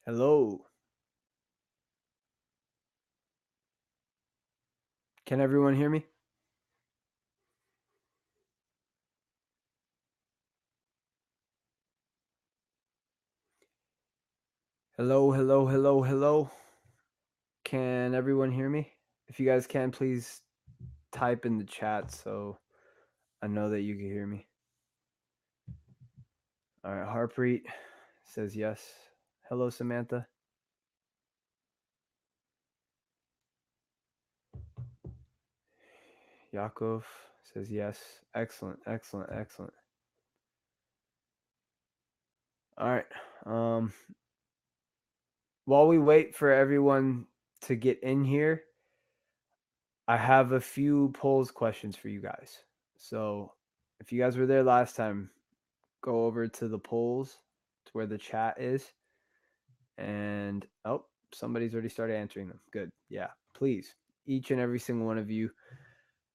Hello. Can everyone hear me? Hello, hello, hello, hello. Can everyone hear me? If you guys can, please type in the chat so I know that you can hear me. All right, Harpreet says yes. Hello, Samantha. Yakov says yes. Excellent, excellent, excellent. All right. While we wait for everyone to get in here, I have a few polls questions for you guys. So if you guys were there last time, go over to the polls to where the chat is. And somebody's already started answering them. Good. Yeah. Please, each and every single one of you,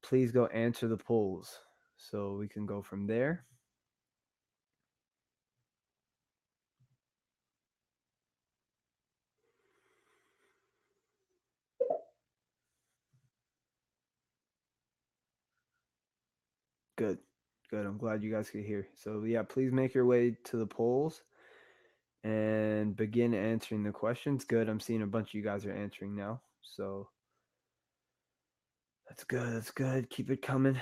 please go answer the polls so we can go from there. Good. Good. I'm glad you guys could hear. So, yeah, please make your way to the polls and begin answering the questions. Good. I'm seeing a bunch of you guys are answering now. So, that's good. That's good. Keep it coming.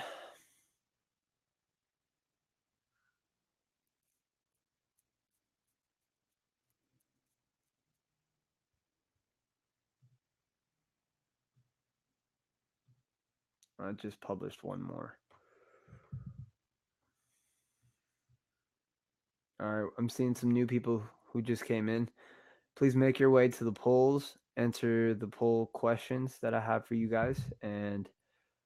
I just published one more. All right. I'm seeing some new people who just came in. Please make your way to the polls, answer the poll questions that I have for you guys, and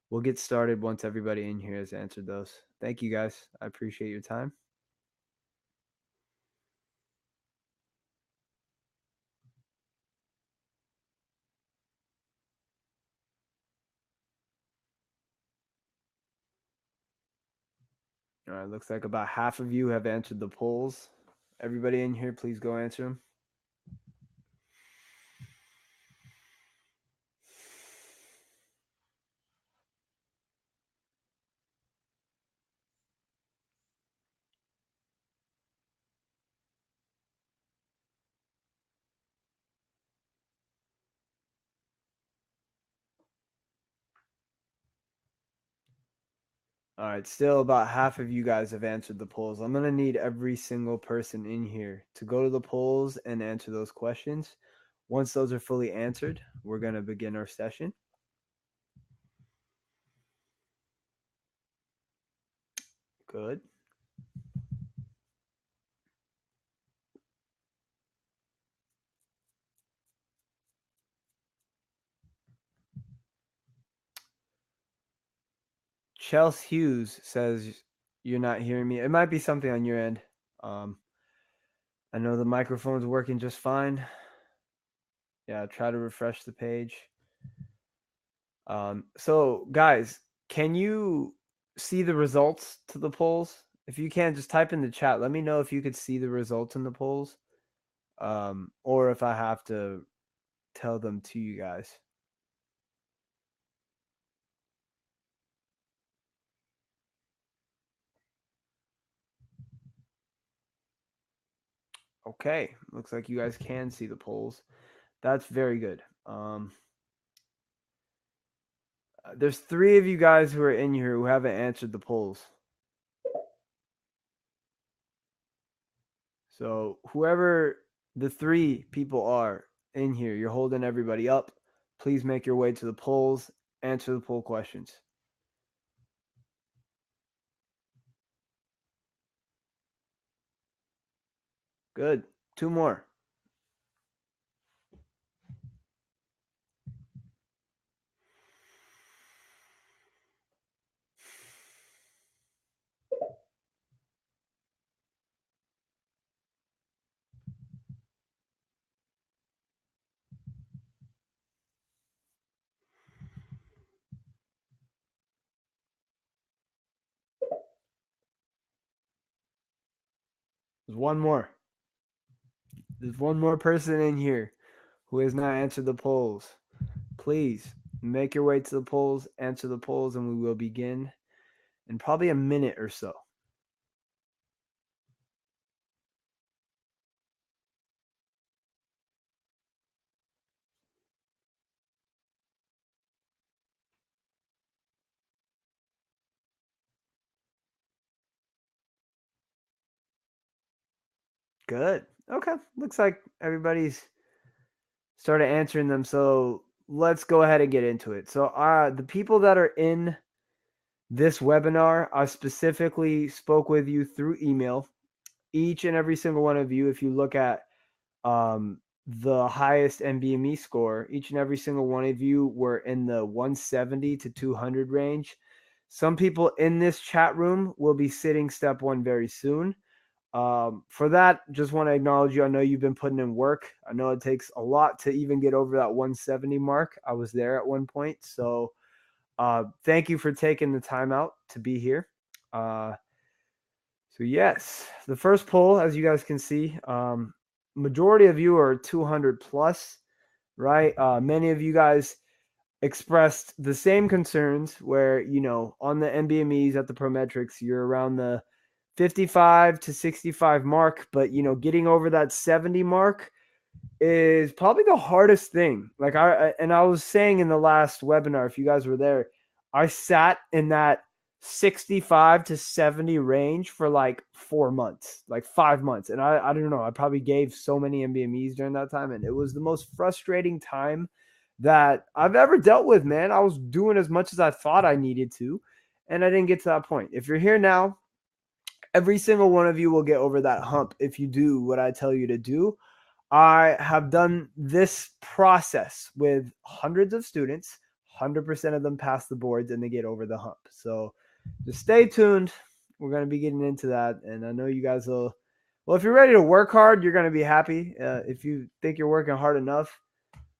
we'll get started once everybody in here has answered those. Thank you guys. I appreciate your time. All right, looks like about half of you have answered the polls. Everybody in here, please go answer them. All right, still about half of you guys have answered the polls. I'm going to need every single person in here to go to the polls and answer those questions. Once those are fully answered, we're going to begin our session. Good. Chelsea Hughes says you're not hearing me. It might be something on your end. I know the microphone's working just fine. Yeah, try to refresh the page. So guys, can you see the results to the polls? If you can, just type in the chat. Let me know if you could see the results in the polls, or if I have to tell them to you guys. Okay, looks like you guys can see the polls. That's very good. There's 3 of you guys who are in here who haven't answered the polls. So whoever the 3 people are in here, you're holding everybody up. Please make your way to the polls, answer the poll questions. Good. 2 more. There's 1 more. There's one more person in here who has not answered the polls. Please make your way to the polls, answer the polls, and we will begin in probably a minute or so. Good. Okay. Looks like everybody's started answering them. So let's go ahead and get into it. So the people that are in this webinar, I specifically spoke with you through email. Each and every single one of you, if you look at the highest NBME score, each and every single one of you were in the 170 to 200 range. Some people in this chat room will be sitting step one very soon. For that, just want to acknowledge you. I know you've been putting in work. I know it takes a lot to even get over that 170 mark. I was there at one point. So thank you for taking the time out to be here. So yes, the first poll, as you guys can see, majority of you are 200 plus, right? Many of you guys expressed the same concerns where, you know, on the NBMEs at the Prometrics, you're around the 55 to 65 mark, but, you know, getting over that 70 mark is probably the hardest thing. Like I was saying in the last webinar, if you guys were there, I sat in that 65 to 70 range for like 4 months, like 5 months. And I don't know, I probably gave so many NBMEs during that time. And it was the most frustrating time that I've ever dealt with, man. I was doing as much as I thought I needed to, and I didn't get to that point. If you're here now, every single one of you will get over that hump if you do what I tell you to do. I have done this process with hundreds of students. 100% of them pass the boards and they get over the hump. So just stay tuned. We're going to be getting into that. And I know you guys will. Well, if you're ready to work hard, you're going to be happy. If you think you're working hard enough,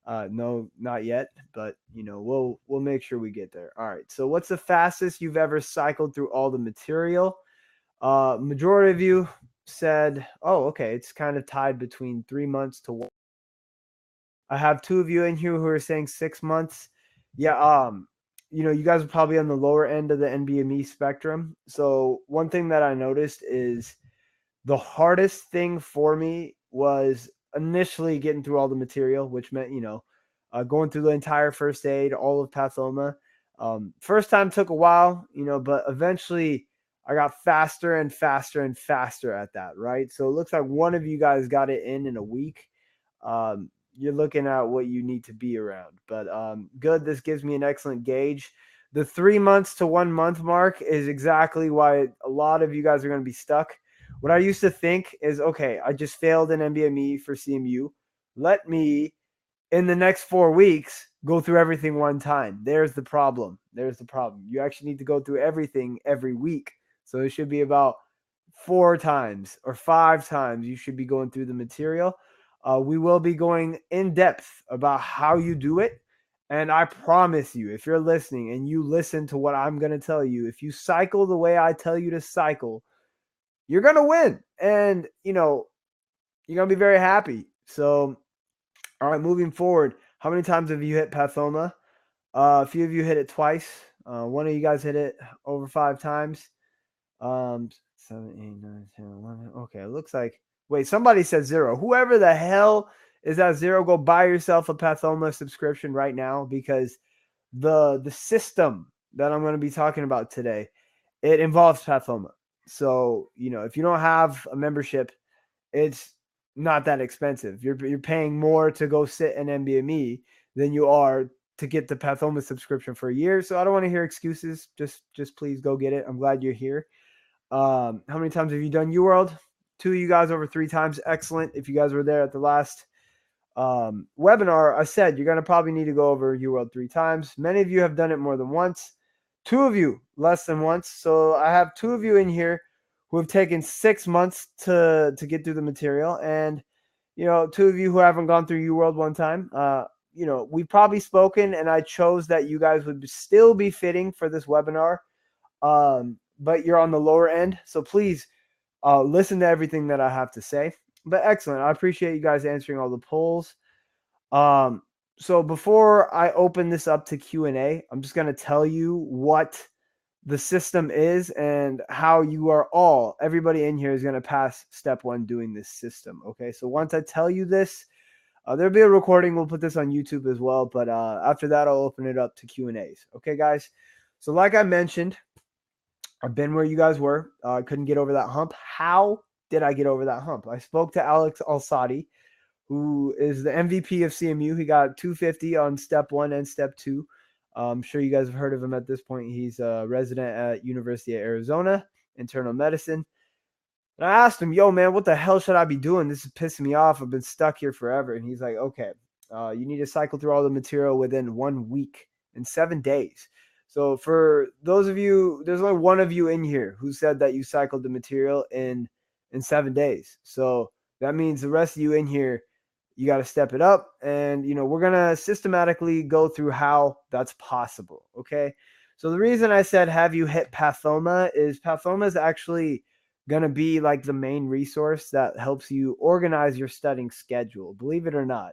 no, not yet. But, you know, we'll make sure we get there. All right. So what's the fastest you've ever cycled through all the material? Majority of you said, oh, okay, it's kind of tied between 3 months to 1. I have 2 of you in here who are saying 6 months. Yeah, you know, you guys are probably on the lower end of the NBME spectrum. So one thing that I noticed is the hardest thing for me was initially getting through all the material, which meant, you know, going through the entire first aid, all of pathoma. First time took a while, you know, but eventually I got faster and faster and faster at that, right? So it looks like one of you guys got it in a week. You're looking at what you need to be around. But good, this gives me an excellent gauge. The 3 months to 1 month mark is exactly why a lot of you guys are going to be stuck. What I used to think is, okay, I just failed an NBME for CMU. Let me, in the next 4 weeks, go through everything one time. There's the problem. There's the problem. You actually need to go through everything every week. So it should be about 4 times or 5 times you should be going through the material. We will be going in depth about how you do it. And I promise you, if you're listening and you listen to what I'm going to tell you, if you cycle the way I tell you to cycle, you're going to win. And, you know, you're going to be very happy. So, all right, moving forward, how many times have you hit Pathoma? A few of you hit it twice. One of you guys hit it over 5 times. 7, 8, 9, 10, 11. Okay, it looks like. Wait, somebody said 0. Whoever the hell is that 0, go buy yourself a Pathoma subscription right now, because the system that I'm going to be talking about today, it involves Pathoma. So, you know, if you don't have a membership, it's not that expensive. You're paying more to go sit in NBME than you are to get the Pathoma subscription for a year. So I don't want to hear excuses. Just please go get it. I'm glad you're here. How many times have you done UWorld? 2 of you guys over 3 times. Excellent. If you guys were there at the last webinar, I said you're going to probably need to go over UWorld 3 times. Many of you have done it more than once. 2 of you less than once. So I have 2 of you in here who have taken 6 months to get through the material. And, you know, 2 of you who haven't gone through UWorld 1 time. You know, we've probably spoken, and I chose that you guys would still be fitting for this webinar. But you're on the lower end. So please listen to everything that I have to say. But excellent. I appreciate you guys answering all the polls. So before I open this up to Q&A, I'm just going to tell you what the system is and how you are all, everybody in here is going to pass step 1 doing this system. Okay. So once I tell you this, there'll be a recording. We'll put this on YouTube as well. But after that, I'll open it up to Q&As. Okay, guys. So like I mentioned, I've been where you guys were. I couldn't get over that hump. How did I get over that hump? I spoke to Alex Alsadi, who is the MVP of CMU. He got 250 on step 1 and step 2. I'm sure you guys have heard of him at this point. He's a resident at University of Arizona, internal medicine. And I asked him, yo, man, what the hell should I be doing? This is pissing me off. I've been stuck here forever. And he's like, okay, you need to cycle through all the material within 1 week and 7 days. So for those of you, there's only one of you in here who said that you cycled the material in 7 days. So that means the rest of you in here, you got to step it up. And, we're going to systematically go through how that's possible. Okay. So the reason I said, have you hit Pathoma is actually going to be like the main resource that helps you organize your studying schedule. Believe it or not.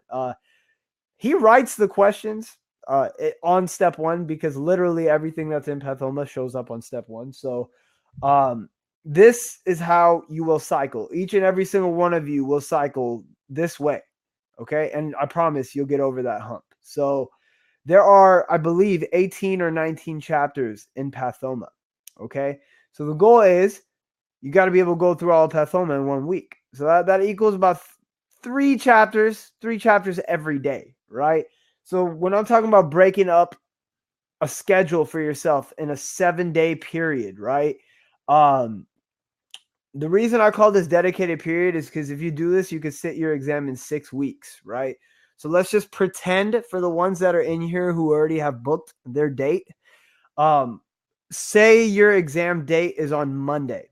He writes the questions on step 1 because literally everything that's in Pathoma shows up on step 1. So this is how you will cycle. Each and every single one of you will cycle this way. Okay. And I promise you'll get over that hump. So there are, I believe, 18 or 19 chapters in Pathoma. Okay. So the goal is you got to be able to go through all of Pathoma in 1 week. So that equals about 3 chapters every day, right? So when I'm talking about breaking up a schedule for yourself in a 7-day period, right? The reason I call this dedicated period is because if you do this, you could sit your exam in 6 weeks, right? So let's just pretend for the ones that are in here who already have booked their date. Say your exam date is on Monday.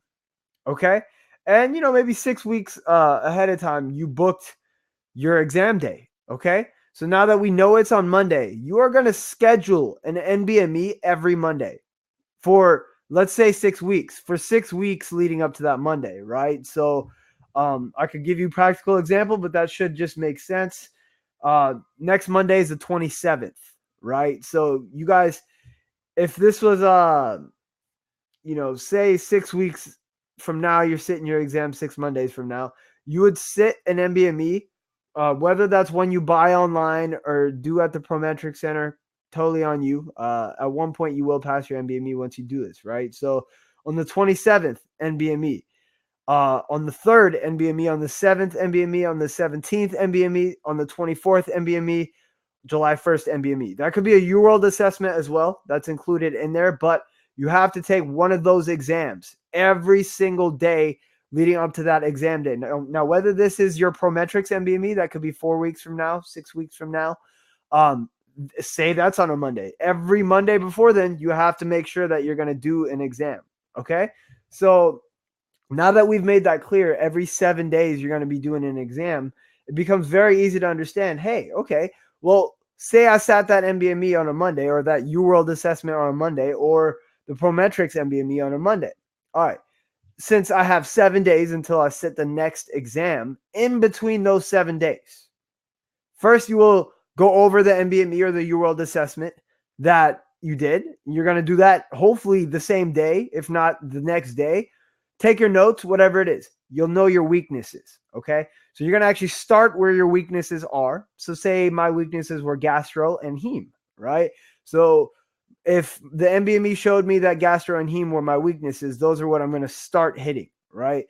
Okay. And, maybe 6 weeks ahead of time, you booked your exam day. Okay. So now that we know it's on Monday, you are going to schedule an NBME every Monday for, let's say, 6 weeks, for 6 weeks leading up to that Monday. Right. So I could give you a practical example, but that should just make sense. Next Monday is the 27th. Right. So you guys, if this was, say 6 weeks from now, you're sitting your exam 6 Mondays from now, you would sit an NBME, whether that's one you buy online or do at the Prometric Center, totally on you. At one point, you will pass your NBME once you do this, right? So on the 27th, NBME, on the 3rd, NBME, on the 7th, NBME, on the 17th, NBME, on the 24th, NBME, July 1st, NBME. That could be a UWorld assessment as well. That's included in there, but you have to take one of those exams every single day leading up to that exam day. Now whether this is your Prometrics NBME, that could be 4 weeks from now, 6 weeks from now. Say that's on a Monday. Every Monday before then, you have to make sure that you're going to do an exam. Okay. So now that we've made that clear, every 7 days you're going to be doing an exam. It becomes very easy to understand. Hey, okay, well, say I sat that NBME on a Monday, or that UWorld assessment on a Monday, or the Prometrics NBME on a Monday. All right. Since I have 7 days until I sit the next exam, in between those 7 days, first you will go over the NBME or the UWorld assessment that you did. You're going to do that hopefully the same day, if not the next day. Take your notes, whatever it is. You'll know your weaknesses, okay? So you're going to actually start where your weaknesses are. So say my weaknesses were gastro and heme, right? So if the NBME showed me that gastro and heme were my weaknesses, those are what I'm going to start hitting, right?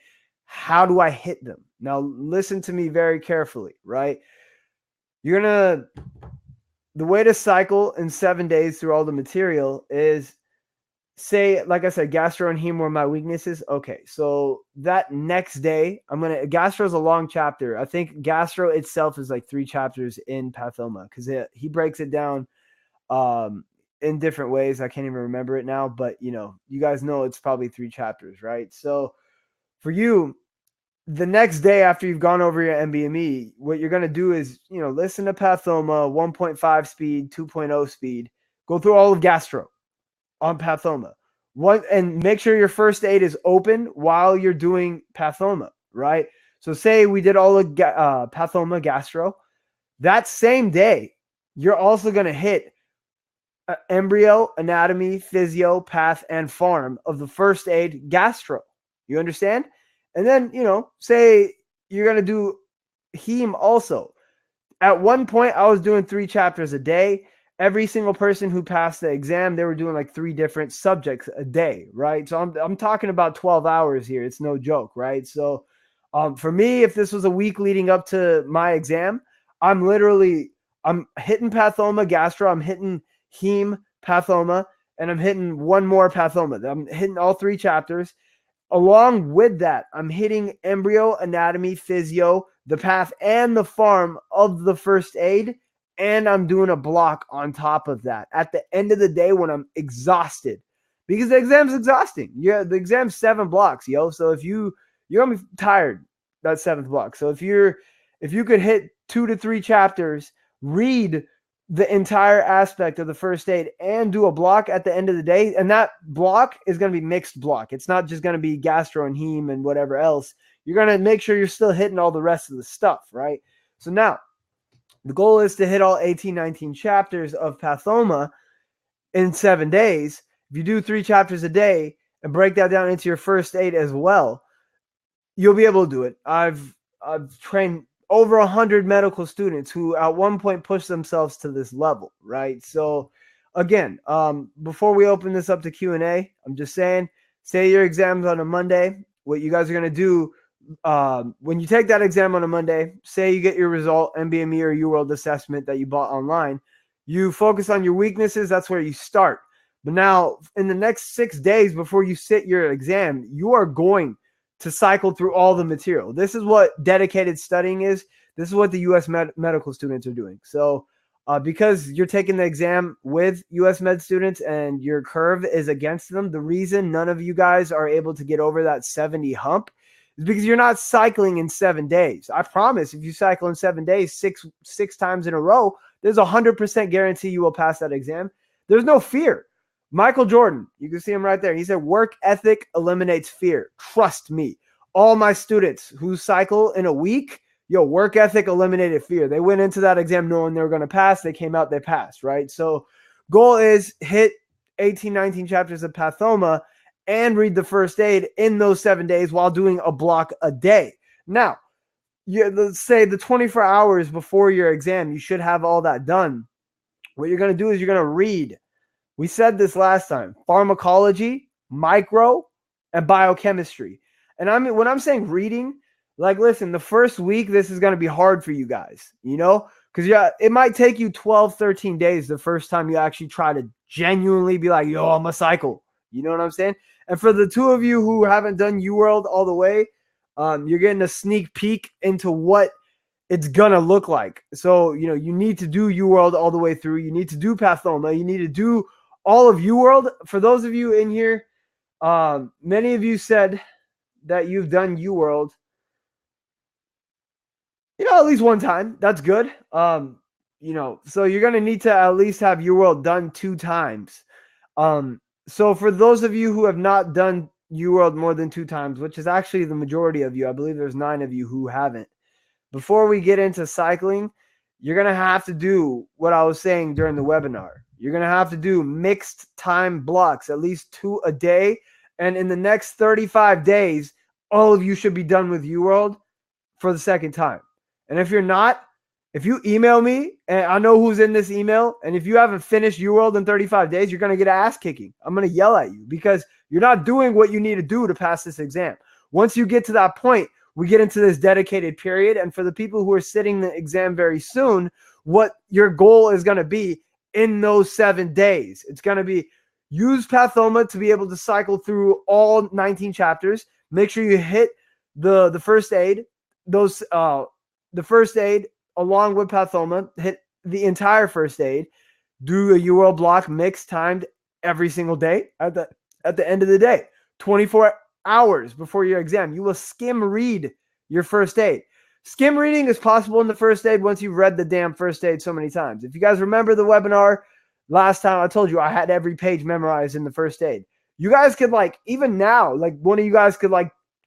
How do I hit them? Now, listen to me very carefully, right? The way to cycle in 7 days through all the material is, say, like I said, gastro and heme were my weaknesses. Okay, so that next day, gastro is a long chapter. I think gastro itself is like 3 chapters in Pathoma, because he breaks it down in different ways. I can't even remember it now, but you guys know it's probably 3 chapters, right? So for you, the next day after you've gone over your NBME, what you're going to do is, listen to Pathoma, 1.5 speed, 2.0 speed, go through all of gastro on Pathoma. And make sure your first aid is open while you're doing Pathoma, right? So say we did all of pathoma gastro. That same day, you're also going to hit embryo, anatomy, physio, path, and pharm of the first aid gastro. You understand? And then, say you're going to do heme also. At one point, I was doing 3 chapters a day. Every single person who passed the exam, they were doing like 3 different subjects a day, right? So I'm talking about 12 hours here. It's no joke, right? So for me, if this was a week leading up to my exam, I'm hitting pathoma gastro, I'm hitting heme pathoma, and I'm hitting one more pathoma. I'm hitting all 3 chapters. Along with that, I'm hitting embryo, anatomy, physio, the path, and the pharm of the first aid, and I'm doing a block on top of that at the end of the day when I'm exhausted, because the exam's exhausting. Yeah, the exam's 7 blocks, yo. So if you're gonna be tired that 7th block. So if you could hit 2 to 3 chapters, read the entire aspect of the first aid, and do a block at the end of the day, and that block is going to be mixed block. It's not just going to be gastro and heme and whatever else. You're going to make sure you're still hitting all the rest of the stuff, right? So now the goal is to hit all 18, 19 chapters of pathoma in 7 days. If you do 3 chapters a day and break that down into your first aid as well, you'll be able to do it. I've trained over 100 medical students who at one point pushed themselves to this level, right? So again, before we open this up to Q&A, I'm just saying, say your exam's on a Monday. What you guys are going to do when you take that exam on a Monday, say you get your result, NBME or UWorld assessment that you bought online, you focus on your weaknesses. That's where you start. But now in the next 6 days before you sit your exam, you are going to cycle through all the material. This is what dedicated studying is. This is what the U.S. medical students are doing. So because you're taking the exam with U.S. med students and your curve is against them, the reason none of you guys are able to get over that 70 hump is because you're not cycling in 7 days. I promise if you cycle in 7 days, six times in a row, there's a 100% guarantee you will pass that exam. There's no fear. Michael Jordan, you can see him right there. He said, work ethic eliminates fear. Trust me. All my students who cycle in a week, work ethic eliminated fear. They went into that exam knowing they were going to pass. They came out, they passed, right? So goal is hit 18, 19 chapters of pathoma and read the first aid in those 7 days while doing a block a day. Now, let's say the 24 hours before your exam, you should have all that done. What you're going to do is you're going to read. We said this last time, pharmacology, micro, and biochemistry. And when I'm saying reading, like, listen, the first week, this is going to be hard for you guys, because it might take you 12, 13 days the first time you actually try to genuinely be like, I'm a cycle. You know what I'm saying? And for the 2 of you who haven't done UWorld all the way, you're getting a sneak peek into what it's going to look like. So, you need to do UWorld all the way through. You need to do pathoma. You need to do all of UWorld. For those of you in here, many of you said that you've done UWorld, at least one time. That's good. So you're going to need to at least have UWorld done 2 times. So for those of you who have not done UWorld more than 2 times, which is actually the majority of you, I believe there's 9 of you who haven't. Before we get into cycling, you're going to have to do what I was saying during the webinar. You're going to have to do mixed time blocks, at least 2 a day. And in the next 35 days, all of you should be done with UWorld for the 2nd time. And if you're not, if you email me, and I know who's in this email, and if you haven't finished UWorld in 35 days, you're going to get ass kicking. I'm going to yell at you because you're not doing what you need to do to pass this exam. Once you get to that point, we get into this dedicated period. And for the people who are sitting the exam very soon, what your goal is going to be in those 7 days, it's going to be use pathoma to be able to cycle through all 19 chapters. Make sure you hit the first aid, the first aid along with pathoma, hit the entire first aid, do a UWorld block mixed timed every single day at the end of the day, 24 hours before your exam. You will skim read your first aid. Skim reading is possible in the first aid once you've read the damn first aid so many times. If you guys remember the webinar last time, I told you I had every page memorized in the first aid. You guys could, even now, one of you guys could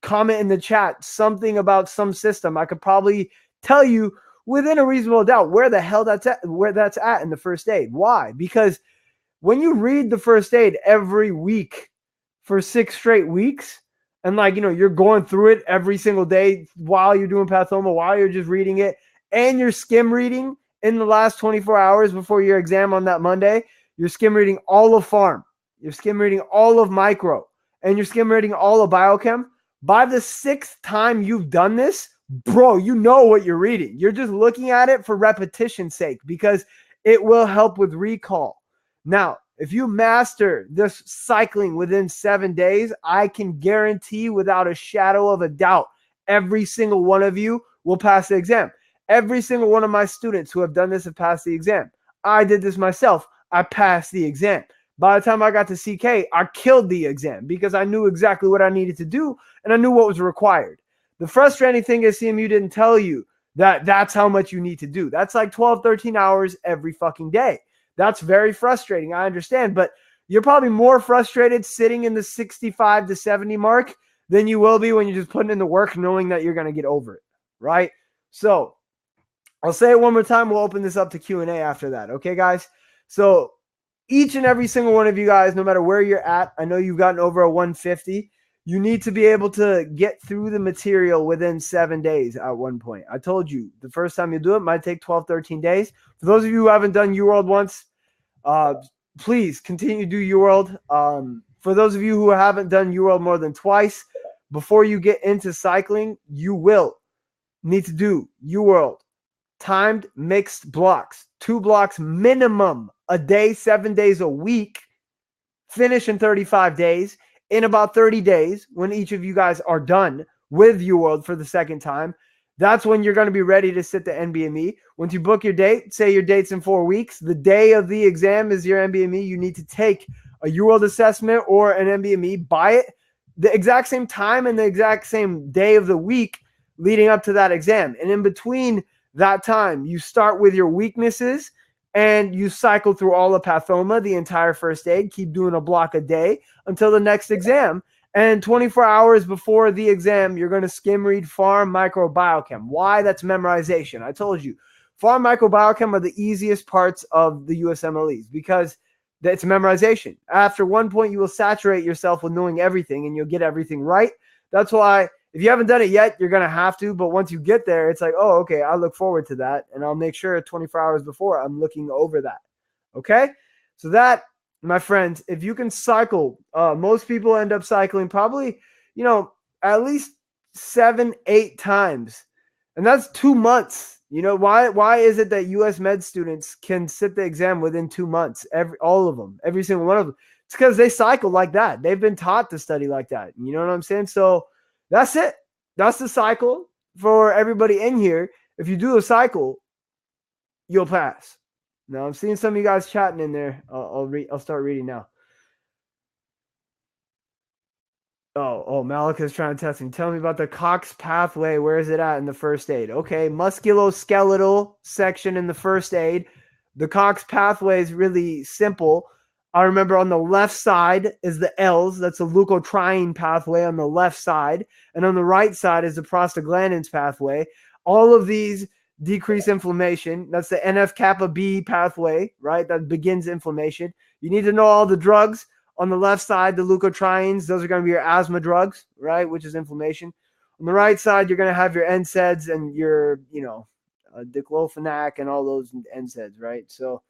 comment in the chat something about some system, I could probably tell you within a reasonable doubt where the hell that's at in the first aid. Why? Because when you read the first aid every week for 6 straight weeks, and like, you're going through it every single day while you're doing pathoma, while you're just reading it, and you're skim reading in the last 24 hours before your exam on that Monday, you're skim reading all of pharm, you're skim reading all of micro, and you're skim reading all of biochem. By the 6th time you've done this, bro, you know what you're reading. You're just looking at it for repetition's sake because it will help with recall. Now, if you master this cycling within 7 days, I can guarantee without a shadow of a doubt, every single one of you will pass the exam. Every single one of my students who have done this have passed the exam. I did this myself. I passed the exam. By the time I got to CK, I killed the exam because I knew exactly what I needed to do and I knew what was required. The frustrating thing is CMU didn't tell you that that's how much you need to do. That's like 12, 13 hours every fucking day. That's very frustrating. I understand, but you're probably more frustrated sitting in the 65 to 70 mark than you will be when you're just putting in the work knowing that you're going to get over it, right? So I'll say it one more time. We'll open this up to Q&A after that. Okay, guys? So each and every single one of you guys, no matter where you're at, I know you've gotten over a 150. You need to be able to get through the material within 7 days at one point. I told you the first time you do it might take 12, 13 days. For those of you who haven't done UWorld once, please continue to do UWorld. For those of you who haven't done UWorld more than twice, before you get into cycling, you will need to do UWorld timed mixed blocks, 2 blocks minimum a day, 7 days a week, finish in 35 days. In about 30 days, when each of you guys are done with UWorld for the second time, that's when you're going to be ready to sit the NBME. Once you book your date, say your date's in 4 weeks, the day of the exam is your NBME. You need to take a UWorld assessment or an NBME, buy it the exact same time and the exact same day of the week leading up to that exam. And in between that time, you start with your weaknesses and you cycle through all of pathoma, the entire first aid, keep doing a block a day until the next exam. And 24 hours before the exam, you're going to skim read pharm, micro, biochem. Why? That's memorization. I told you, pharm, micro, biochem are the easiest parts of the USMLEs because it's memorization. After one point, you will saturate yourself with knowing everything and you'll get everything right. That's why if you haven't done it yet, you're going to have to. But once you get there, it's like, oh, okay, I look forward to that. And I'll make sure 24 hours before I'm looking over that. Okay? So that, my friends, if you can cycle, most people end up cycling probably, at least 7, 8 times. And that's 2 months. Why is it that US med students can sit the exam within 2 months? All of them, every single one of them. It's because they cycle like that. They've been taught to study like that. You know what I'm saying? So that's it. That's the cycle for everybody in here. If you do a cycle, you'll pass. Now I'm seeing some of you guys chatting in there. I'll start reading now. Oh, Malika's trying to test me. Tell me about the Cox pathway. Where is it at in the first aid? Okay, musculoskeletal section in the first aid. The Cox pathway is really simple. I remember on the left side is the L's. That's a leukotriene pathway on the left side. And on the right side is the prostaglandins pathway. All of these decrease inflammation. That's the NF-kappa B pathway, right? That begins inflammation. You need to know all the drugs. On the left side, the leukotrienes, those are going to be your asthma drugs, right? Which is inflammation. On the right side, you're going to have your NSAIDs and your, diclofenac and all those NSAIDs, right? So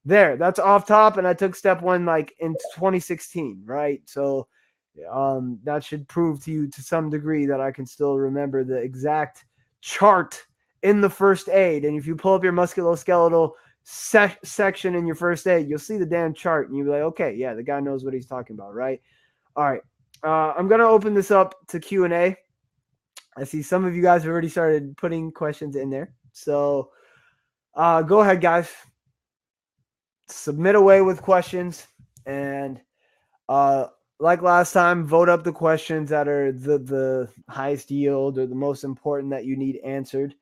that's off top. And I took step 1 like in 2016, right? So that should prove to you to some degree that I can still remember the exact chart in the first aid. And if you pull up your musculoskeletal section in your first aid, you'll see the damn chart and you'll be like, okay, yeah, the guy knows what he's talking about, right? All right. I'm going to open this up to Q&A. I see some of you guys have already started putting questions in there. So go ahead, guys. Submit away with questions. And like last time, vote up the questions that are the highest yield or the most important that you need answered.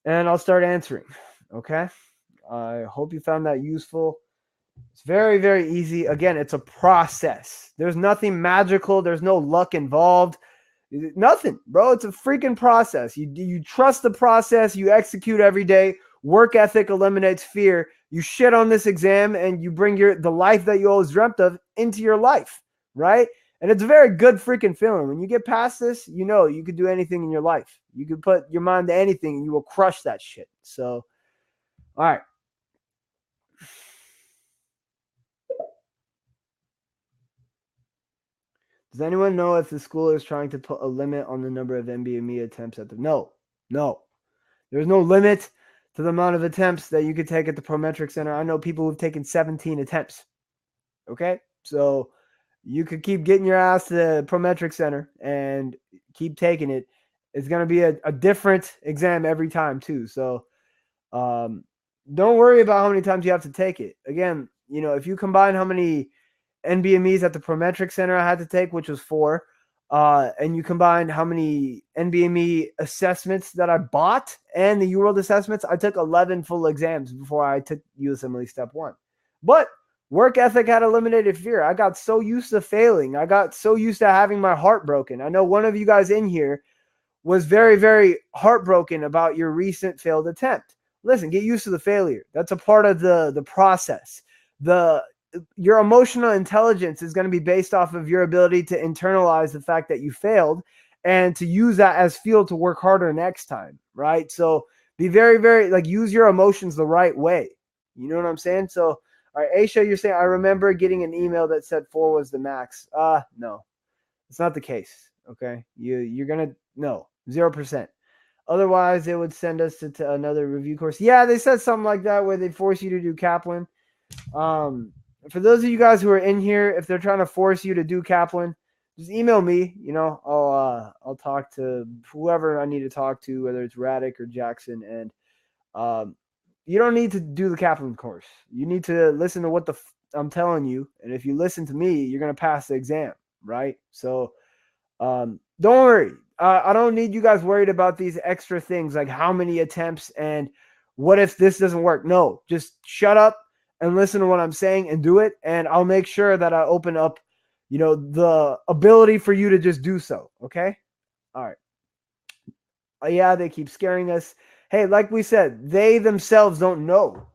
And I'll start answering, okay? I hope you found that useful. It's very, very easy. Again, it's a process. There's nothing magical. There's no luck involved. Nothing, bro. It's a freaking process. You trust the process. You execute every day. Work ethic eliminates fear. You shit on this exam and you bring the life that you always dreamt of into your life, right? And it's a very good freaking feeling. When you get past this, you know you could do anything in your life. You could put your mind to anything and you will crush that shit. So, all right. Does anyone know if the school is trying to put a limit on the number of NBME attempts at the... No. There's no limit to the amount of attempts that you could take at the Prometric Center. I know people who've taken 17 attempts. Okay? So you could keep getting your ass to the Prometric Center and keep taking it. It's going to be a different exam every time too. So don't worry about how many times you have to take it. Again, you know, if you combine how many NBMEs at the Prometric Center I had to take, which was 4, and you combine how many NBME assessments that I bought and the UWorld assessments, I took 11 full exams before I took USMLE Step 1. But work ethic had eliminated fear. I got so used to failing. I got so used to having my heart broken. I know one of you guys in here was very, very heartbroken about your recent failed attempt. Listen, get used to the failure. That's a part of the process. Your emotional intelligence is going to be based off of your ability to internalize the fact that you failed and to use that as fuel to work harder next time, right? So be very, very, like, use your emotions the right way. You know what I'm saying? So, all right, Aisha, you're saying, I remember getting an email that said 4 was the max. No, it's not the case. Okay. You're going to, no, 0%. Otherwise, they would send us to another review course. Yeah, they said something like that where they force you to do Kaplan. For those of you guys who are in here, if they're trying to force you to do Kaplan, just email me. You know, I'll talk to whoever I need to talk to, whether it's Raddick or Jackson. And you don't need to do the Kaplan course. You need to listen to what I'm telling you. And if you listen to me, you're going to pass the exam, right? So don't worry. I don't need you guys worried about these extra things like how many attempts and what if this doesn't work. No, just shut up and listen to what I'm saying and do it. And I'll make sure that I open up, you know, the ability for you to just do so. Okay. All right. Yeah, they keep scaring us. Hey, like we said, they themselves don't know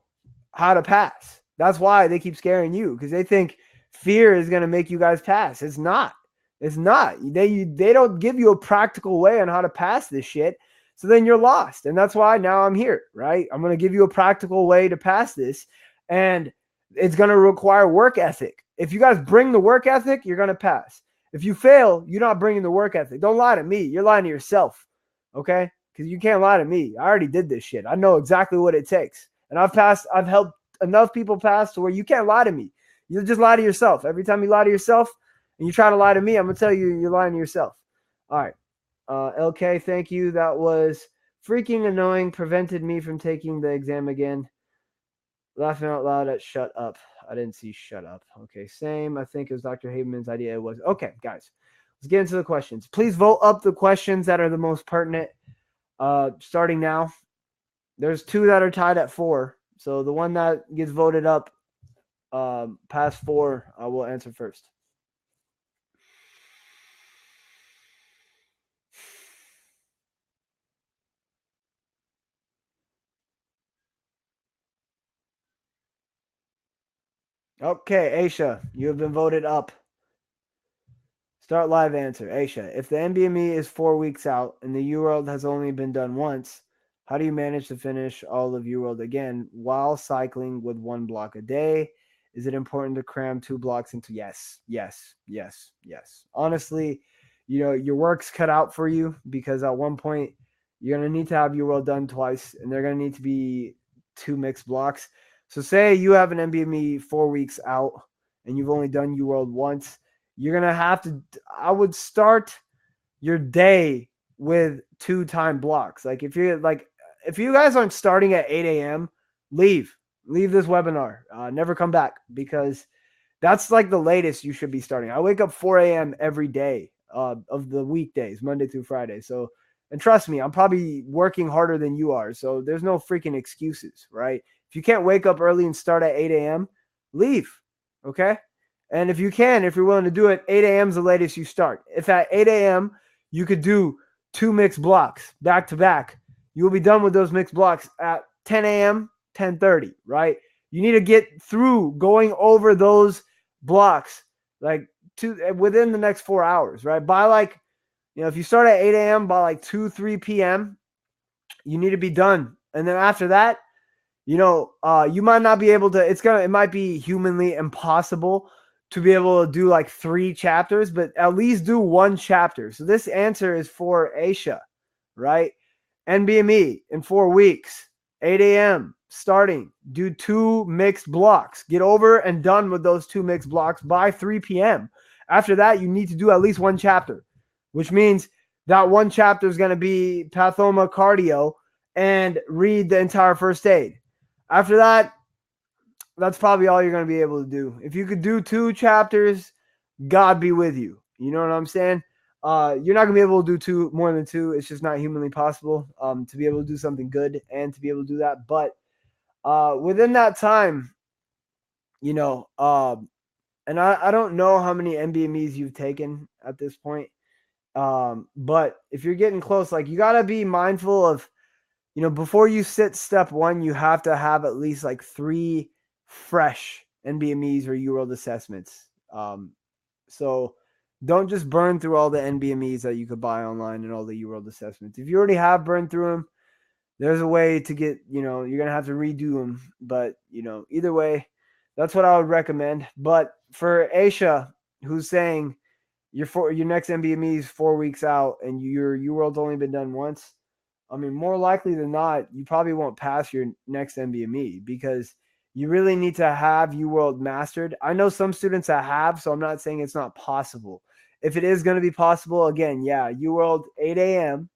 how to pass. That's why they keep scaring you, because they think fear is going to make you guys pass. It's not. It's not. They don't give you a practical way on how to pass this shit. So then you're lost. And that's why now I'm here, right? I'm going to give you a practical way to pass this. And it's going to require work ethic. If you guys bring the work ethic, you're going to pass. If you fail, you're not bringing the work ethic. Don't lie to me. You're lying to yourself, okay? Because you can't lie to me. I already did this shit. I know exactly what it takes. And I've helped enough people pass to where you can't lie to me. You just lie to yourself. Every time you lie to yourself and you try to lie to me, I'm going to tell you you're lying to yourself. All right. LK, thank you. That was freaking annoying. Prevented me from taking the exam again. Laughing out loud at shut up. I didn't see shut up. Okay, same. I think it was Dr. Haberman's idea. It was. Okay, guys. Let's get into the questions. Please vote up the questions that are the most pertinent. Starting now. There's 2 that are tied at 4. So the one that gets voted up past 4, I will answer first. Okay, Aisha, you have been voted up. Start live answer. Aisha, if the NBME is 4 weeks out and the UWorld has only been done once, how do you manage to finish all of UWorld again while cycling with 1 block a day? Is it important to cram 2 blocks into? Yes. Honestly, you know, your work's cut out for you, because at one point you're going to need to have UWorld done twice, and they're going to need to be 2 mixed blocks. So say you have an NBME 4 weeks out and you've only done UWorld once, you're going to have to, I would start your day with 2 time blocks. Like if you guys aren't starting at 8 a.m., leave this webinar. Never come back, because that's like the latest you should be starting. I wake up 4 a.m. every day of the weekdays, Monday through Friday. So, and trust me, I'm probably working harder than you are. So there's no freaking excuses, right? If you can't wake up early and start at 8 a.m., leave, okay? And if you're willing to do it, 8 a.m. is the latest you start. If at 8 a.m. you could do 2 mixed blocks back to back. You will be done with those mixed blocks at 10 a.m., 10:30, right? You need to get through going over those blocks like within the next 4 hours, right? By like, if you start at 8 a.m., by like 2, 3 p.m., you need to be done. And then after that, you might not be able to, it might be humanly impossible to be able to do like 3 chapters, but at least do 1 chapter. So this answer is for Aisha, right? NBME in 4 weeks, 8 a.m. starting, do 2 mixed blocks, get over and done with those 2 mixed blocks by 3 p.m. After that, you need to do at least 1 chapter, which means that 1 chapter is going to be pathoma cardio and read the entire first aid. After that, that's probably all you're going to be able to do. If you could do 2 chapters, God be with you. You know what I'm saying? You're not going to be able to do more than 2. It's just not humanly possible to be able to do something good and to be able to do that. But within that time, and I don't know how many NBMEs you've taken at this point. But if you're getting close, like you got to be mindful of, before you sit step 1, you have to have at least like 3 fresh NBMEs or UWorld assessments. So don't just burn through all the NBMEs that you could buy online and all the UWorld assessments. If you already have burned through them, there's a way to get, you're going to have to redo them. But, either way, that's what I would recommend. But for Aisha, who's saying your next NBME is 4 weeks out and your UWorld's only been done once, I mean, more likely than not, you probably won't pass your next NBME because you really need to have UWorld mastered. I know some students that have, so I'm not saying it's not possible. If it is going to be possible, again, yeah, UWorld 8 a.m.,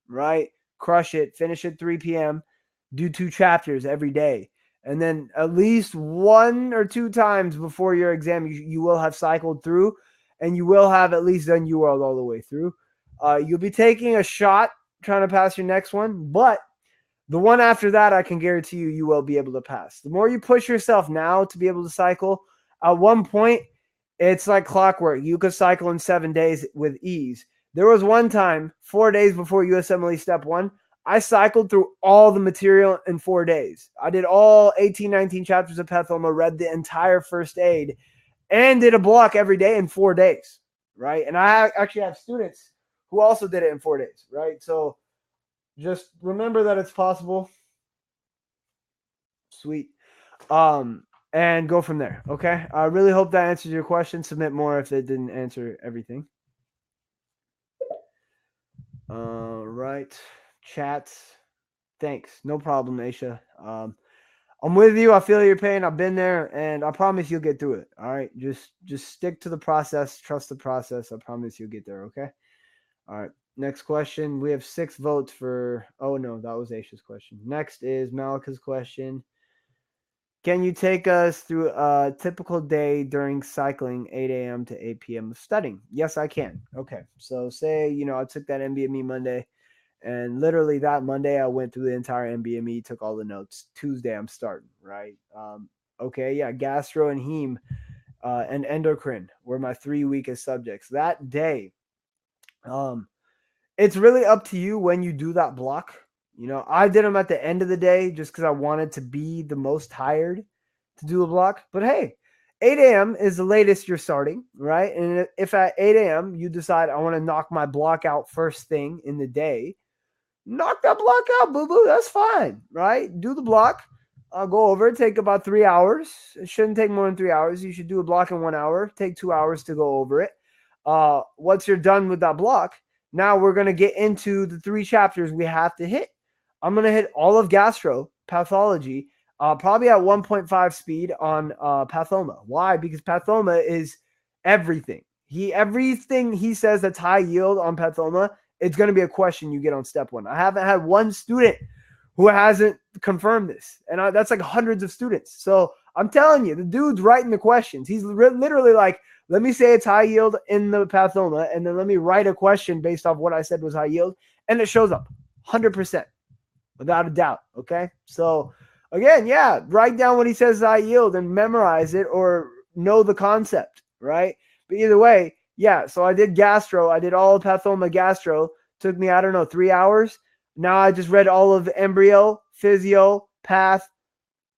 right? Crush it, finish at 3 p.m., do 2 chapters every day. And then at least 1 or 2 times before your exam, you will have cycled through and you will have at least done UWorld all the way through. You'll be taking a shot trying to pass your next one, but the one after that, I can guarantee you will be able to pass. The more you push yourself now to be able to cycle, at one point, it's like clockwork. You could cycle in 7 days with ease. There was one time, 4 days before USMLE step 1, I cycled through all the material in 4 days. I did all 18, 19 chapters of pathoma, read the entire first aid, and did a block every day in 4 days, right? And I actually have students who also did it in 4 days, right? So just remember that it's possible. Sweet. And go from there, okay? I really hope that answers your question. Submit more if it didn't answer everything. Right. Chats. Thanks. No problem, Aisha. I'm with you. I feel your pain. I've been there, and I promise you'll get through it. All right. Just stick to the process. Trust the process. I promise you'll get there, okay? All right. Next question. We have 6 votes for. Oh, no, that was Aisha's question. Next is Malika's question. Can you take us through a typical day during cycling 8 a.m. to 8 p.m. of studying? Yes, I can. Okay. So say, I took that NBME Monday, and literally that Monday I went through the entire NBME, took all the notes. Tuesday I'm starting, right? Okay, yeah, gastro and heme and endocrine were my 3 weakest subjects. That day, it's really up to you when you do that block. I did them at the end of the day just because I wanted to be the most tired to do a block. But hey, 8 a.m. is the latest you're starting, right? And if at 8 a.m. you decide I want to knock my block out first thing in the day, knock that block out, boo-boo. That's fine, right? Do the block. I'll go over it. Take about 3 hours. It shouldn't take more than 3 hours. You should do a block in 1 hour. Take 2 hours to go over it. Once you're done with that block, now we're going to get into the 3 chapters we have to hit. I'm going to hit all of gastro pathology, probably at 1.5 speed on pathoma. Why? Because pathoma is everything. Everything he says that's high yield on pathoma, it's going to be a question you get on step 1. I haven't had one student who hasn't confirmed this. And that's like hundreds of students. So I'm telling you, the dude's writing the questions. He's literally like, let me say it's high yield in the pathoma, and then let me write a question based off what I said was high yield. And it shows up 100%. Without a doubt, okay? So, again, yeah, write down what he says is high yield and memorize it or know the concept, right? But either way, Yeah, so I did gastro. I did all of pathoma gastro. Took me, I don't know, 3 hours. Now I just read all of embryo, physio, path,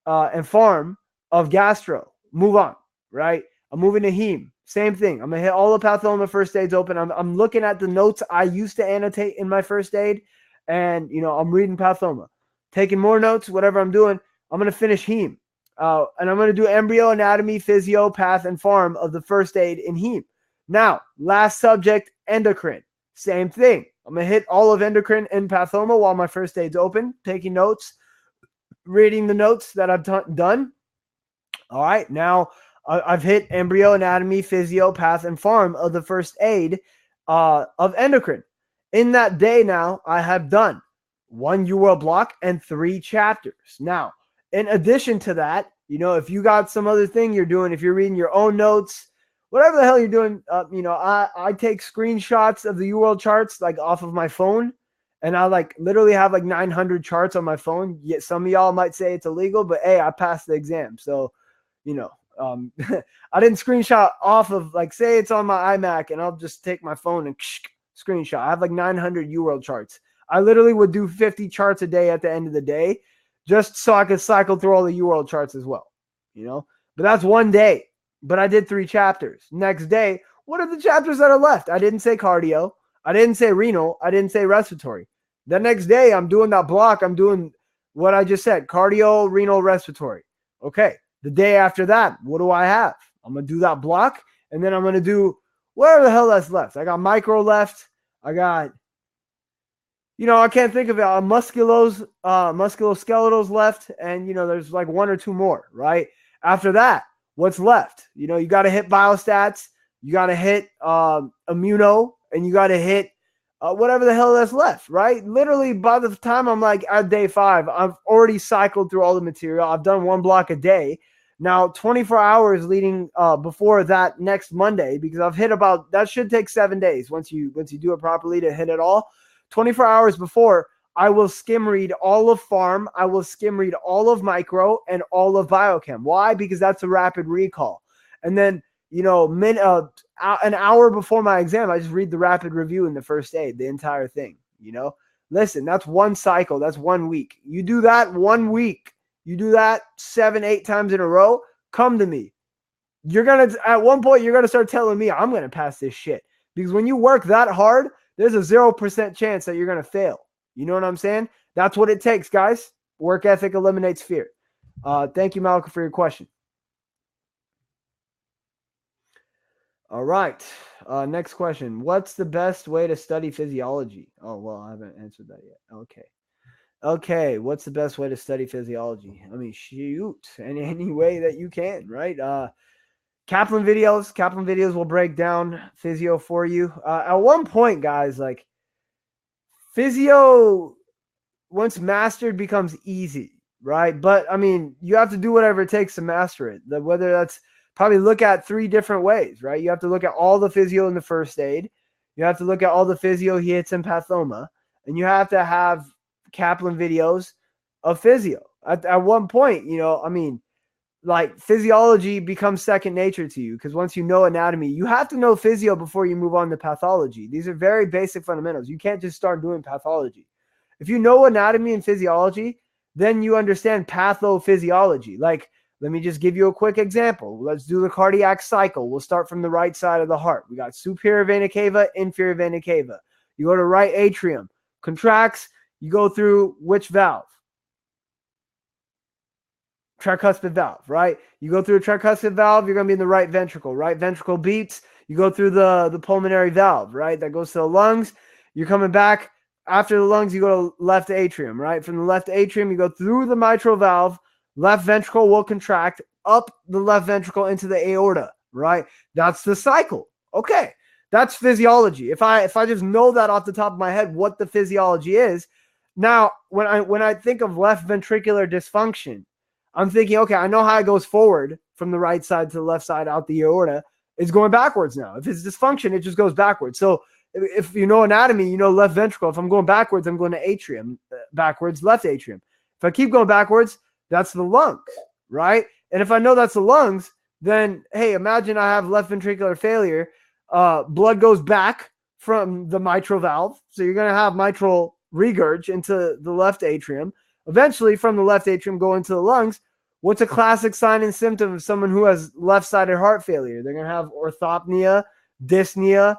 and farm of gastro. Move on, right? I'm moving to heme. Same thing. I'm going to hit all the pathoma first aids open. I'm looking at the notes I used to annotate in my first aid, and, I'm reading pathoma. Taking more notes, whatever I'm doing, I'm going to finish heme. And I'm going to do embryo, anatomy, physio, path, and farm of the first aid in heme. Now, last subject, endocrine. Same thing. I'm going to hit all of endocrine and pathoma while my first aid's open, taking notes, reading the notes that I've done. All right, now I've hit embryo, anatomy, physio, path, and farm of the first aid of endocrine. In that day now, I have done 1 UWorld block and 3 chapters. Now, in addition to that, if you got some other thing you're doing, if you're reading your own notes, whatever the hell you're doing, I take screenshots of the UWorld charts like off of my phone. And I literally have 900 charts on my phone. Yet some of y'all might say it's illegal, but hey, I passed the exam. So, I didn't screenshot off of say it's on my iMac and I'll just take my phone and screenshot. I have 900 UWorld charts. I literally would do 50 charts a day at the end of the day just so I could cycle through all the UWorld charts as well, but that's one day, but I did 3 chapters. Next day, what are the chapters that are left? I didn't say cardio. I didn't say renal. I didn't say respiratory. The next day, I'm doing that block. I'm doing what I just said, cardio, renal, respiratory. Okay. The day after that, what do I have? I'm going to do that block, and then I'm going to do whatever the hell that's left. I got micro left. I got, I can't think of it. Musculoskeletals left, and, there's 1 or 2 more, right? After that, what's left? You got to hit biostats. You got to hit immuno, and you got to hit whatever the hell that's left, right? Literally, by the time I'm at day 5, I've already cycled through all the material. I've done 1 block a day. Now, 24 hours leading before that next Monday, because I've hit that should take 7 days once you do it properly to hit it all. 24 hours before, I will skim read all of farm. I will skim read all of micro and all of biochem. Why? Because that's a rapid recall. And then, an hour before my exam, I just read the rapid review in the first aid, the entire thing, Listen, that's 1 cycle. That's 1 week. You do that 1 week. You do that 7, 8 times in a row, come to me. At one point, you're going to start telling me I'm going to pass this shit. Because when you work that hard, there's a 0% chance that you're going to fail. You know what I'm saying? That's what it takes, guys. Work ethic eliminates fear. Thank you, Malcolm, for your question. All right. Next question. What's the best way to study physiology? Oh, well, I haven't answered that yet. Okay. What's the best way to study physiology? I mean, shoot, any way that you can, right? Kaplan videos will break down physio for you. At one point, guys, physio, once mastered, becomes easy, right? But, I mean, you have to do whatever it takes to master it. Whether that's probably look at 3 different ways, right? You have to look at all the physio in the first aid. You have to look at all the physio he hits in pathoma. And you have to have Kaplan videos of physio. At one point, physiology becomes second nature to you because once you know anatomy, you have to know physio before you move on to pathology. These are very basic fundamentals. You can't just start doing pathology. If you know anatomy and physiology, then you understand pathophysiology. Let me just give you a quick example. Let's do the cardiac cycle. We'll start from the right side of the heart. We got superior vena cava, inferior vena cava. You go to right atrium, contracts, you go through which valve? Tricuspid valve, right? You go through a tricuspid valve, you're going to be in the right ventricle. Right ventricle beats, you go through the pulmonary valve, right? That goes to the lungs. You're coming back. After the lungs, you go to left atrium, right? From the left atrium, you go through the mitral valve. Left ventricle will contract up the left ventricle into the aorta, right? That's the cycle. Okay. That's physiology. If I just know that off the top of my head, what the physiology is. Now, when I think of left ventricular dysfunction, I'm thinking, okay, I know how it goes forward from the right side to the left side out the aorta. It's going backwards now. If it's dysfunction, it just goes backwards. So if you know anatomy, you know left ventricle. If I'm going backwards, I'm going to atrium. Backwards, left atrium. If I keep going backwards, that's the lungs, right? And if I know that's the lungs, then, hey, imagine I have left ventricular failure. blood goes back from the mitral valve. So you're going to have mitral regurg into the left atrium. Eventually, from the left atrium, go into the lungs. What's a classic sign and symptom of someone who has left-sided heart failure? They're going to have orthopnea, dyspnea.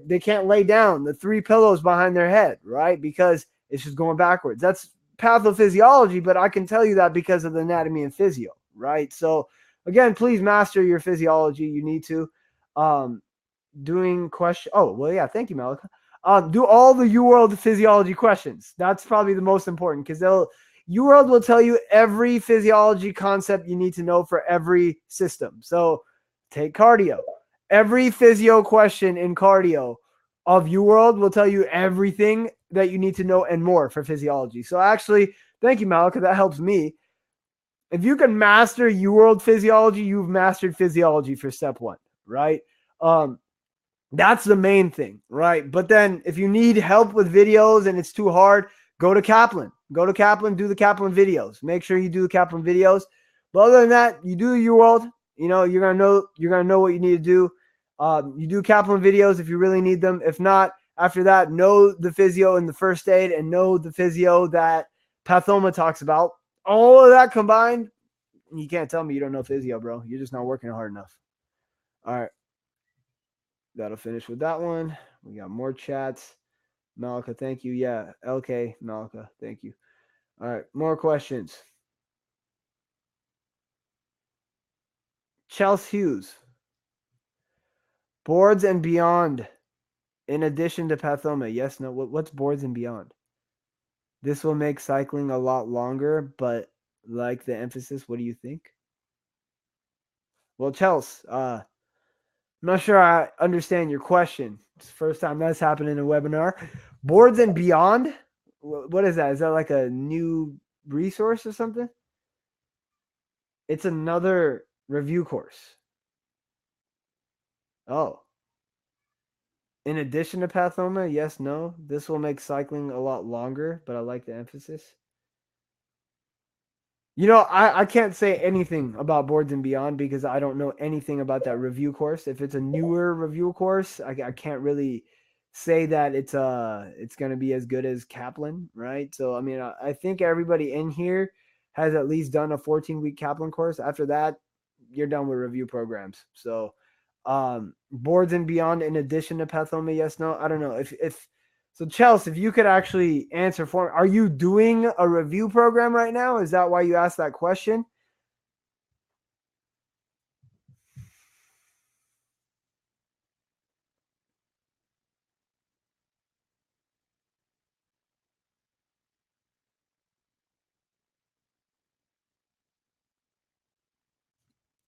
They can't lay down the 3 pillows behind their head, right? Because it's just going backwards. That's pathophysiology, but I can tell you that because of the anatomy and physio, right? So again, please master your physiology. You need to. Doing question. Oh, well, yeah. Thank you, Malika. Do all the UWorld physiology questions. That's probably the most important because UWorld will tell you every physiology concept you need to know for every system. So take cardio. Every physio question in cardio of UWorld will tell you everything that you need to know and more for physiology. So actually, thank you, Malika. That helps me. If you can master UWorld physiology, you've mastered physiology for step 1, right? That's the main thing, right? But then if you need help with videos and it's too hard, go to Kaplan. Go to Kaplan, do the Kaplan videos. Make sure you do the Kaplan videos. But other than that, you do UWorld. You know, you're gonna know what you need to do. You do Kaplan videos if you really need them. If not, after that, know the physio in the first aid and know the physio that Pathoma talks about. All of that combined, you can't tell me you don't know physio, bro. You're just not working hard enough. All right. That'll finish with that one. We got more chats. Malika, thank you. Yeah, LK, Malika, thank you. All right, more questions. Chelsea Hughes. Boards and beyond, in addition to Pathoma. Yes, no. What's boards and beyond? This will make cycling a lot longer, but like the emphasis, what do you think? Well, Chelsea, I'm not sure I understand your question. It's the first time that's happened in a webinar. Boards and beyond? What is that? Is that like a new resource or something? It's another review course. Oh. In addition to Pathoma, yes, no. This will make cycling a lot longer, but I like the emphasis. You know, I can't say anything about Boards and Beyond because I don't know anything about that review course. If it's a newer review course, I can't really say that it's going to be as good as Kaplan, right? So, I mean, I think everybody in here has at least done a 14-week Kaplan course. After that, you're done with review programs. So, Boards and Beyond in addition to Pathoma, yes, no, I don't know. So, Chelsea, if you could actually answer for me, are you doing a review program right now? Is that why you asked that question?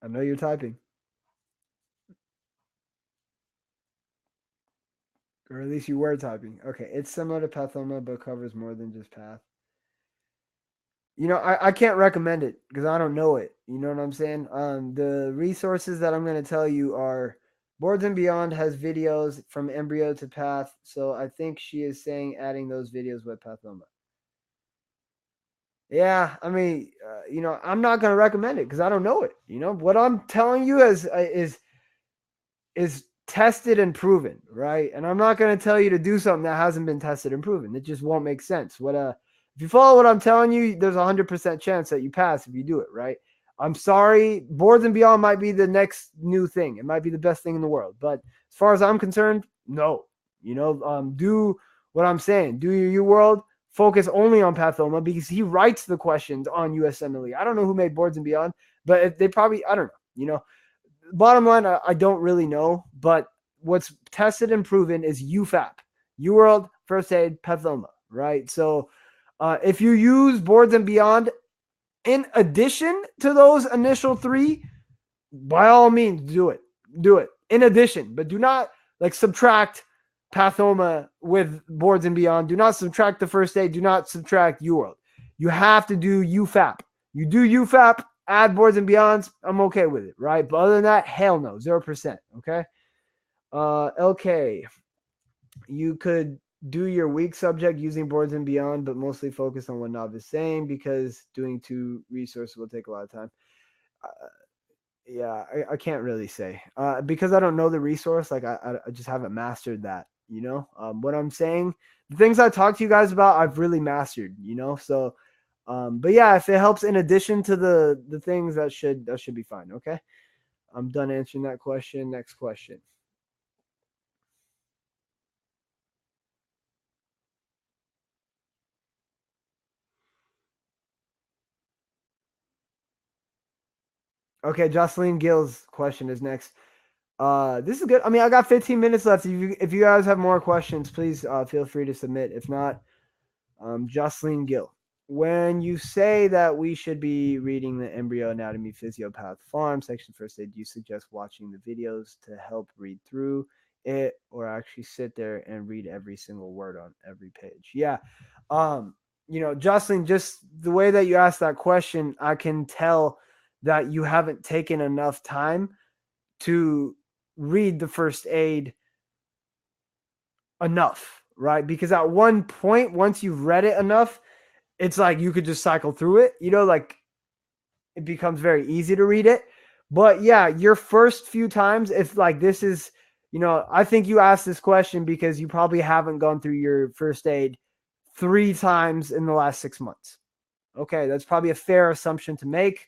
I know you're typing. Or at least you were typing. Okay, it's similar to Pathoma, but covers more than just Path. You know, I can't recommend it because I don't know it. You know what I'm saying? The resources that I'm going to tell you are Boards and Beyond has videos from embryo to path. So I think she is saying adding those videos with Pathoma. Yeah, I mean, you know, I'm not going to recommend it because I don't know it. You know, what I'm telling you is tested and proven, right? And I'm not going to tell you to do something that hasn't been tested and proven. It just won't make sense. If you follow what I'm telling you, there's a 100% chance that you pass if you do it, right? I'm sorry, Boards and Beyond might be the next new thing. It might be the best thing in the world, but as far as I'm concerned, no. You know, do what I'm saying. Do your UWorld. Focus only on Pathoma because he writes the questions on USMLE. I don't know who made Boards and Beyond, but they probably, I don't know. You know, bottom line, I don't really know, but what's tested and proven is UFAP, UWorld, First Aid, Pathoma, right? So if you use Boards and Beyond in addition to those initial 3, by all means, do it. Do it in addition, but do not like subtract Pathoma with Boards and Beyond. Do not subtract the First Aid. Do not subtract UWorld. You have to do UFAP. You do UFAP, add Boards and Beyonds, I'm okay with it, right? But other than that, hell no, 0%. Okay. LK, you could do your weak subject using Boards and Beyond, but mostly focus on what Nav is saying because doing 2 resources will take a lot of time. Yeah, I can't really say because I don't know the resource. Like I just haven't mastered that. What I'm saying, the things I talk to you guys about, I've really mastered. So, but yeah, if it helps in addition to the things that should be fine. Okay, I'm done answering that question. Next question. Okay, Jocelyn Gill's question is next. This is good. I mean, I got 15 minutes left. If you guys have more questions, please feel free to submit. If not, Jocelyn Gill. When you say that we should be reading the embryo anatomy physiopath farm section first aid, do you suggest watching the videos to help read through it or actually sit there and read every single word on every page? Yeah. Jocelyn, just the way that you asked that question, I can tell that you haven't taken enough time to read the first aid enough, right? Because at one point, once you've read it enough, it's like you could just cycle through it, like it becomes very easy to read it. But yeah, your first few times, if like this is, I think you asked this question because you probably haven't gone through your first aid 3 times in the last 6 months. Okay, that's probably a fair assumption to make.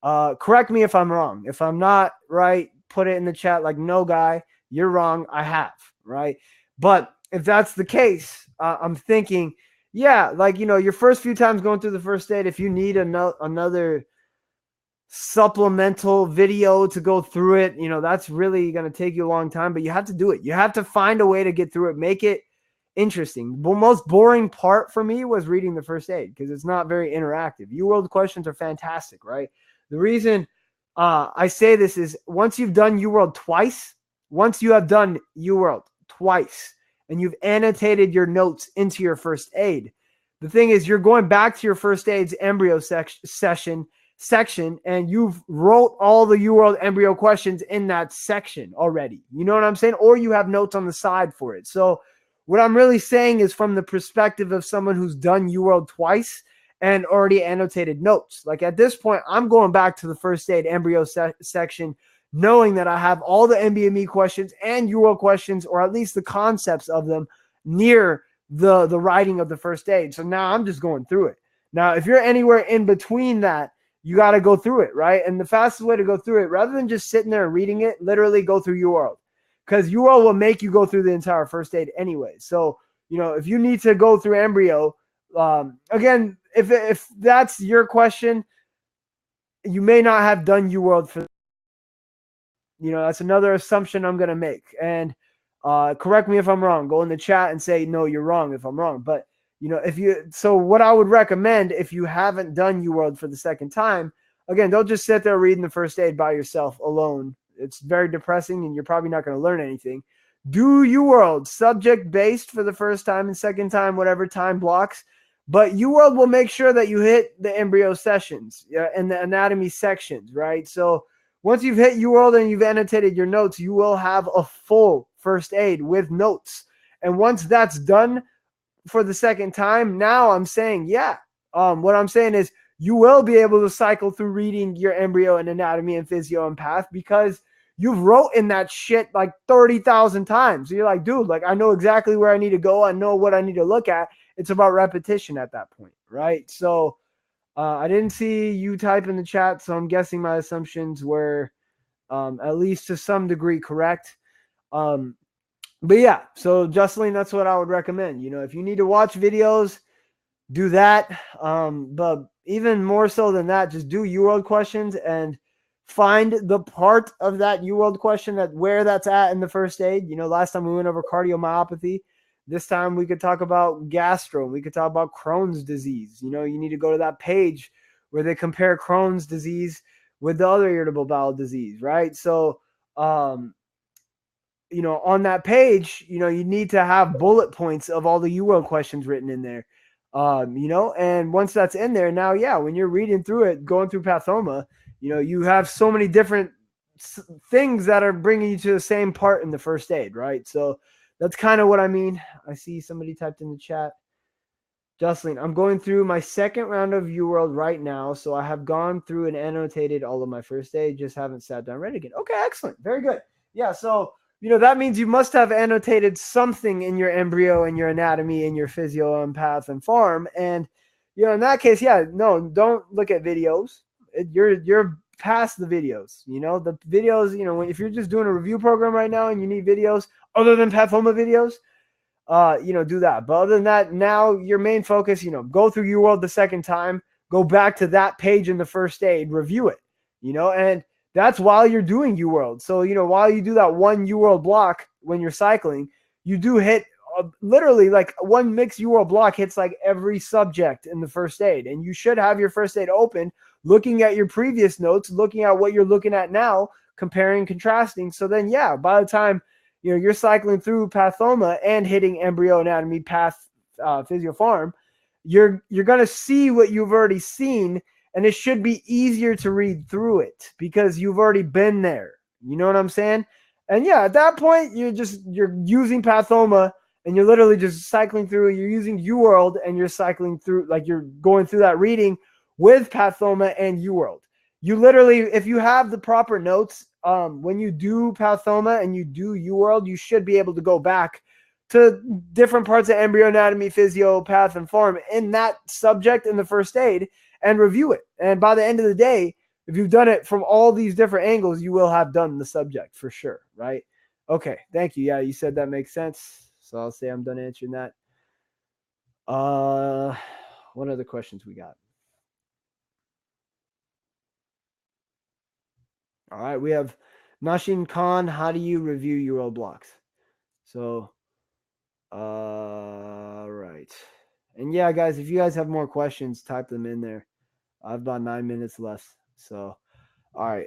Correct me if I'm wrong. If I'm not right, put it in the chat like, no, guy, you're wrong. I have, right? But if that's the case, I'm thinking, yeah, like, your first few times going through the first aid, if you need another supplemental video to go through it, that's really going to take you a long time, but you have to do it. You have to find a way to get through it, make it interesting. The most boring part for me was reading the first aid because it's not very interactive. UWorld questions are fantastic, right? The reason I say this is once you've done UWorld twice, once you have done UWorld twice and you've annotated your notes into your first aid, the thing is you're going back to your first aid's embryo section and you've wrote all the UWorld embryo questions in that section already. You know what I'm saying? Or you have notes on the side for it. So what I'm really saying is from the perspective of someone who's done UWorld twice and already annotated notes. Like at this point, I'm going back to the first aid embryo section, knowing that I have all the NBME questions and UWorld questions, or at least the concepts of them, near the writing of the first aid. So now I'm just going through it. Now, if you're anywhere in between that, you got to go through it, right? And the fastest way to go through it, rather than just sitting there and reading it, literally go through UWorld. Because UWorld will make you go through the entire first aid anyway. So, if you need to go through embryo, again, if that's your question, you may not have done UWorld for, that's another assumption I'm going to make. And correct me if I'm wrong. Go in the chat and say, no, you're wrong if I'm wrong. But, so what I would recommend if you haven't done UWorld for the second time, again, don't just sit there reading the first aid by yourself alone. It's very depressing and you're probably not going to learn anything. Do UWorld subject-based for the first time and second time, whatever time blocks. But UWorld will make sure that you hit the embryo sessions and the anatomy sections, right? So once you've hit UWorld and you've annotated your notes, you will have a full first aid with notes. And once that's done for the second time, now I'm saying, what I'm saying is you will be able to cycle through reading your embryo and anatomy and physio and path because you've wrote in that shit like 30,000 times. So you're like, dude, like I know exactly where I need to go. I know what I need to look at. It's about repetition at that point, right? So I didn't see you type in the chat, so I'm guessing my assumptions were at least to some degree correct. But yeah, so Jocelyn, that's what I would recommend. If you need to watch videos, do that. But even more so than that, just do UWorld questions and find the part of that UWorld question that where that's at in the first aid. Last time we went over cardiomyopathy. This time we could talk about gastro. We could talk about Crohn's disease. You need to go to that page where they compare Crohn's disease with the other irritable bowel disease, right? So, on that page, you need to have bullet points of all the UWorld questions written in there. And once that's in there, now, when you're reading through it, going through Pathoma, you have so many different things that are bringing you to the same part in the first aid, right? So that's kind of what I mean. I see somebody typed in the chat. Jocelyn, I'm going through my second round of UWorld right now. So I have gone through and annotated all of my first aid, just haven't sat down ready again. Okay, excellent. Very good. Yeah, so that means you must have annotated something in your embryo and your anatomy and your physio and path and farm. And in that case, yeah, no, don't look at videos. You're past the videos. The videos, if you're just doing a review program right now and you need videos other than pathoma videos, do that. But other than that, now your main focus, go through UWorld the second time, go back to that page in the first aid, review it, and that's while you're doing UWorld. So, while you do that one UWorld block when you're cycling, you do hit literally like one mixed UWorld block hits like every subject in the first aid. And you should have your first aid open, looking at your previous notes, looking at what you're looking at now, comparing, contrasting. So then, yeah, by the time you're cycling through pathoma and hitting embryo anatomy, path, physio farm, you're going to see what you've already seen, and it should be easier to read through it because you've already been there. You know what I'm saying? And yeah, at that point, you're using pathoma and you're literally just cycling through. You're using UWorld and you're cycling through, like you're going through that reading with pathoma and UWorld. You literally, if you have the proper notes, when you do pathoma and you do UWorld, you should be able to go back to different parts of embryo anatomy, physio, path, and farm in that subject in the first aid and review it. And by the end of the day, if you've done it from all these different angles, you will have done the subject for sure, right? Okay, thank you. Yeah, you said that makes sense. So I'll say I'm done answering that. What other questions we got? All right, we have Nashin Khan. How do you review UWorld blocks? So, right. And yeah, guys, if you guys have more questions, type them in there. I have about 9 minutes left. So, all right.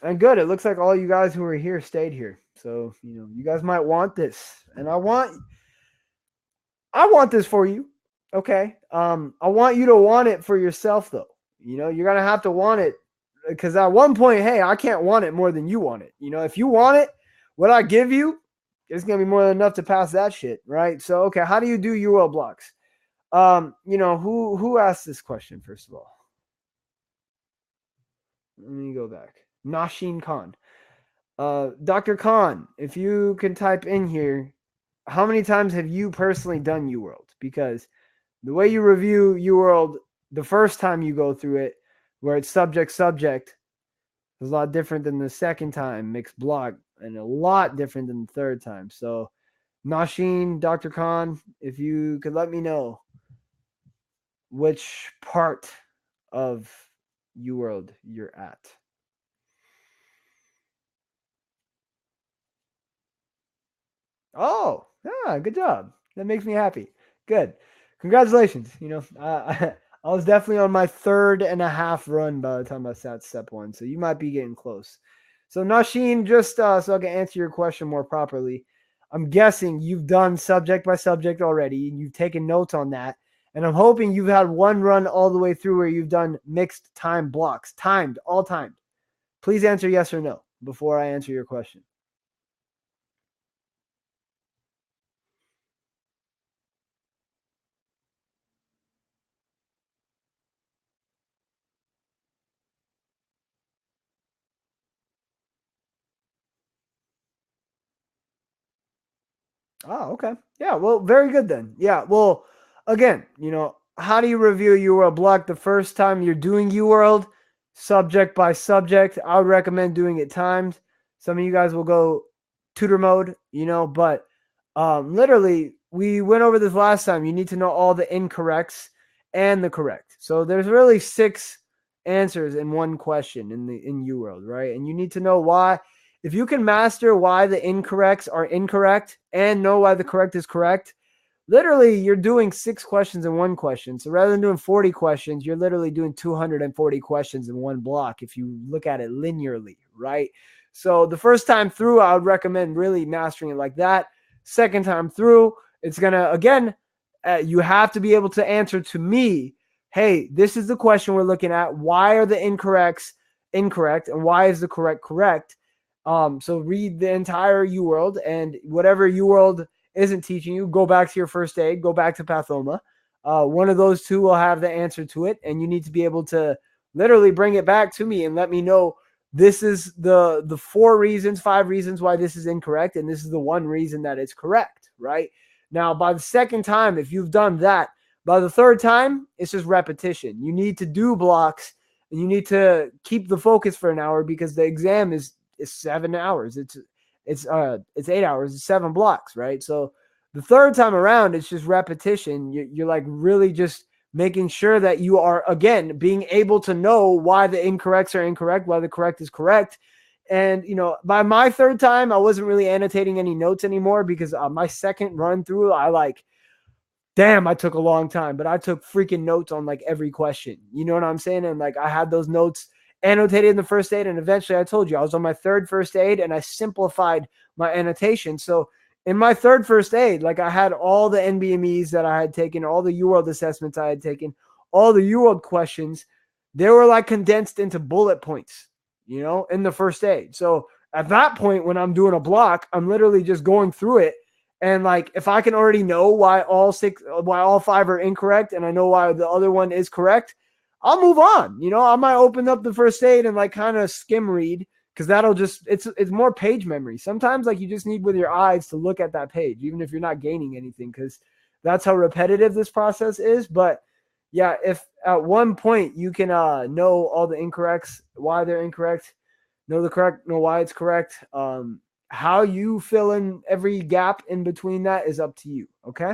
And good. It looks like all you guys who were here stayed here. So, you guys might want this. And I want this for you. Okay. I want you to want it for yourself though. You're going to have to want it because at one point, hey, I can't want it more than you want it. If you want it, what I give you, it's going to be more than enough to pass that shit. Right. So, okay. How do you do UWorld blocks? Who asked this question first of all? Let me go back. Nashin Khan. Dr. Khan, if you can type in here, how many times have you personally done UWorld? Because the way you review UWorld the first time you go through it, where it's subject, is a lot different than the second time, mixed block, and a lot different than the third time. So, Nashin, Dr. Khan, if you could let me know which part of UWorld you're at. Oh, yeah, good job. That makes me happy. Good. Congratulations. I was definitely on my 3.5 run by the time I sat step 1. So you might be getting close. So Nashin, just so I can answer your question more properly, I'm guessing you've done subject by subject already and you've taken notes on that. And I'm hoping you've had one run all the way through where you've done mixed time blocks, timed, all timed. Please answer yes or no before I answer your question. Oh, okay. Yeah, well, very good then. Yeah, well, again, how do you review UWorld block the first time you're doing UWorld, subject by subject? I would recommend doing it timed. Some of you guys will go tutor mode, but literally, we went over this last time. You need to know all the incorrects and the correct. So there's really 6 answers in one question in UWorld, right? And you need to know why. If you can master why the incorrects are incorrect and know why the correct is correct, literally you're doing 6 questions in one question. So rather than doing 40 questions, you're literally doing 240 questions in one block if you look at it linearly, right? So the first time through, I would recommend really mastering it like that. Second time through, it's going to, again, you have to be able to answer to me, hey, this is the question we're looking at. Why are the incorrects incorrect and why is the correct correct? So read the entire UWorld, and whatever UWorld isn't teaching you, go back to your first aid, go back to pathoma. one of those two will have the answer to it, and you need to be able to literally bring it back to me and let me know this is the 4 reasons, 5 reasons why this is incorrect, and this is the 1 reason that it's correct, right? Now, by the second time, if you've done that, by the third time, it's just repetition. You need to do blocks, and you need to keep the focus for an hour, because the exam is 7 hours. It's 8 hours. It's 7 blocks, right? So the third time around, it's just repetition. You're like really just making sure that you are, again, being able to know why the incorrects are incorrect, why the correct is correct. And, by my third time, I wasn't really annotating any notes anymore, because my second run through, damn, I took a long time, but I took freaking notes on like every question. You know what I'm saying? And like I had those notes annotated in the first aid, and eventually I told you I was on my third first aid, and I simplified my annotation. So in my third first aid, like I had all the NBMEs that I had taken, all the UWorld assessments I had taken, all the UWorld questions, they were like condensed into bullet points, in the first aid. So at that point, when I'm doing a block, I'm literally just going through it. And like, if I can already know why all 5 are incorrect, and I know why the other one is correct, I'll move on. I might open up the first aid and like kind of skim read, because that'll just, it's more page memory. Sometimes like you just need with your eyes to look at that page, even if you're not gaining anything, because that's how repetitive this process is. But yeah, if at one point you can know all the incorrects, why they're incorrect, know the correct, know why it's correct. How you fill in every gap in between that is up to you. Okay.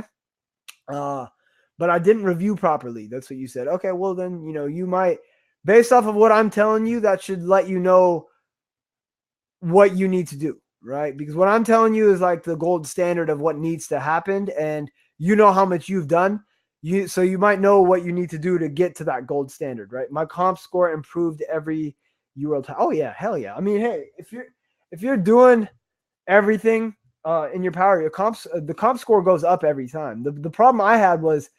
But I didn't review properly. That's what you said. Okay. Well then, you might, based off of what I'm telling you, that should let you know what you need to do, right? Because what I'm telling you is like the gold standard of what needs to happen, and you know how much you've done. So you might know what you need to do to get to that gold standard, right? My comp score improved every UWorld time. Oh yeah, hell yeah. I mean, hey, if you're doing everything in your power, the comp score goes up every time. The problem I had was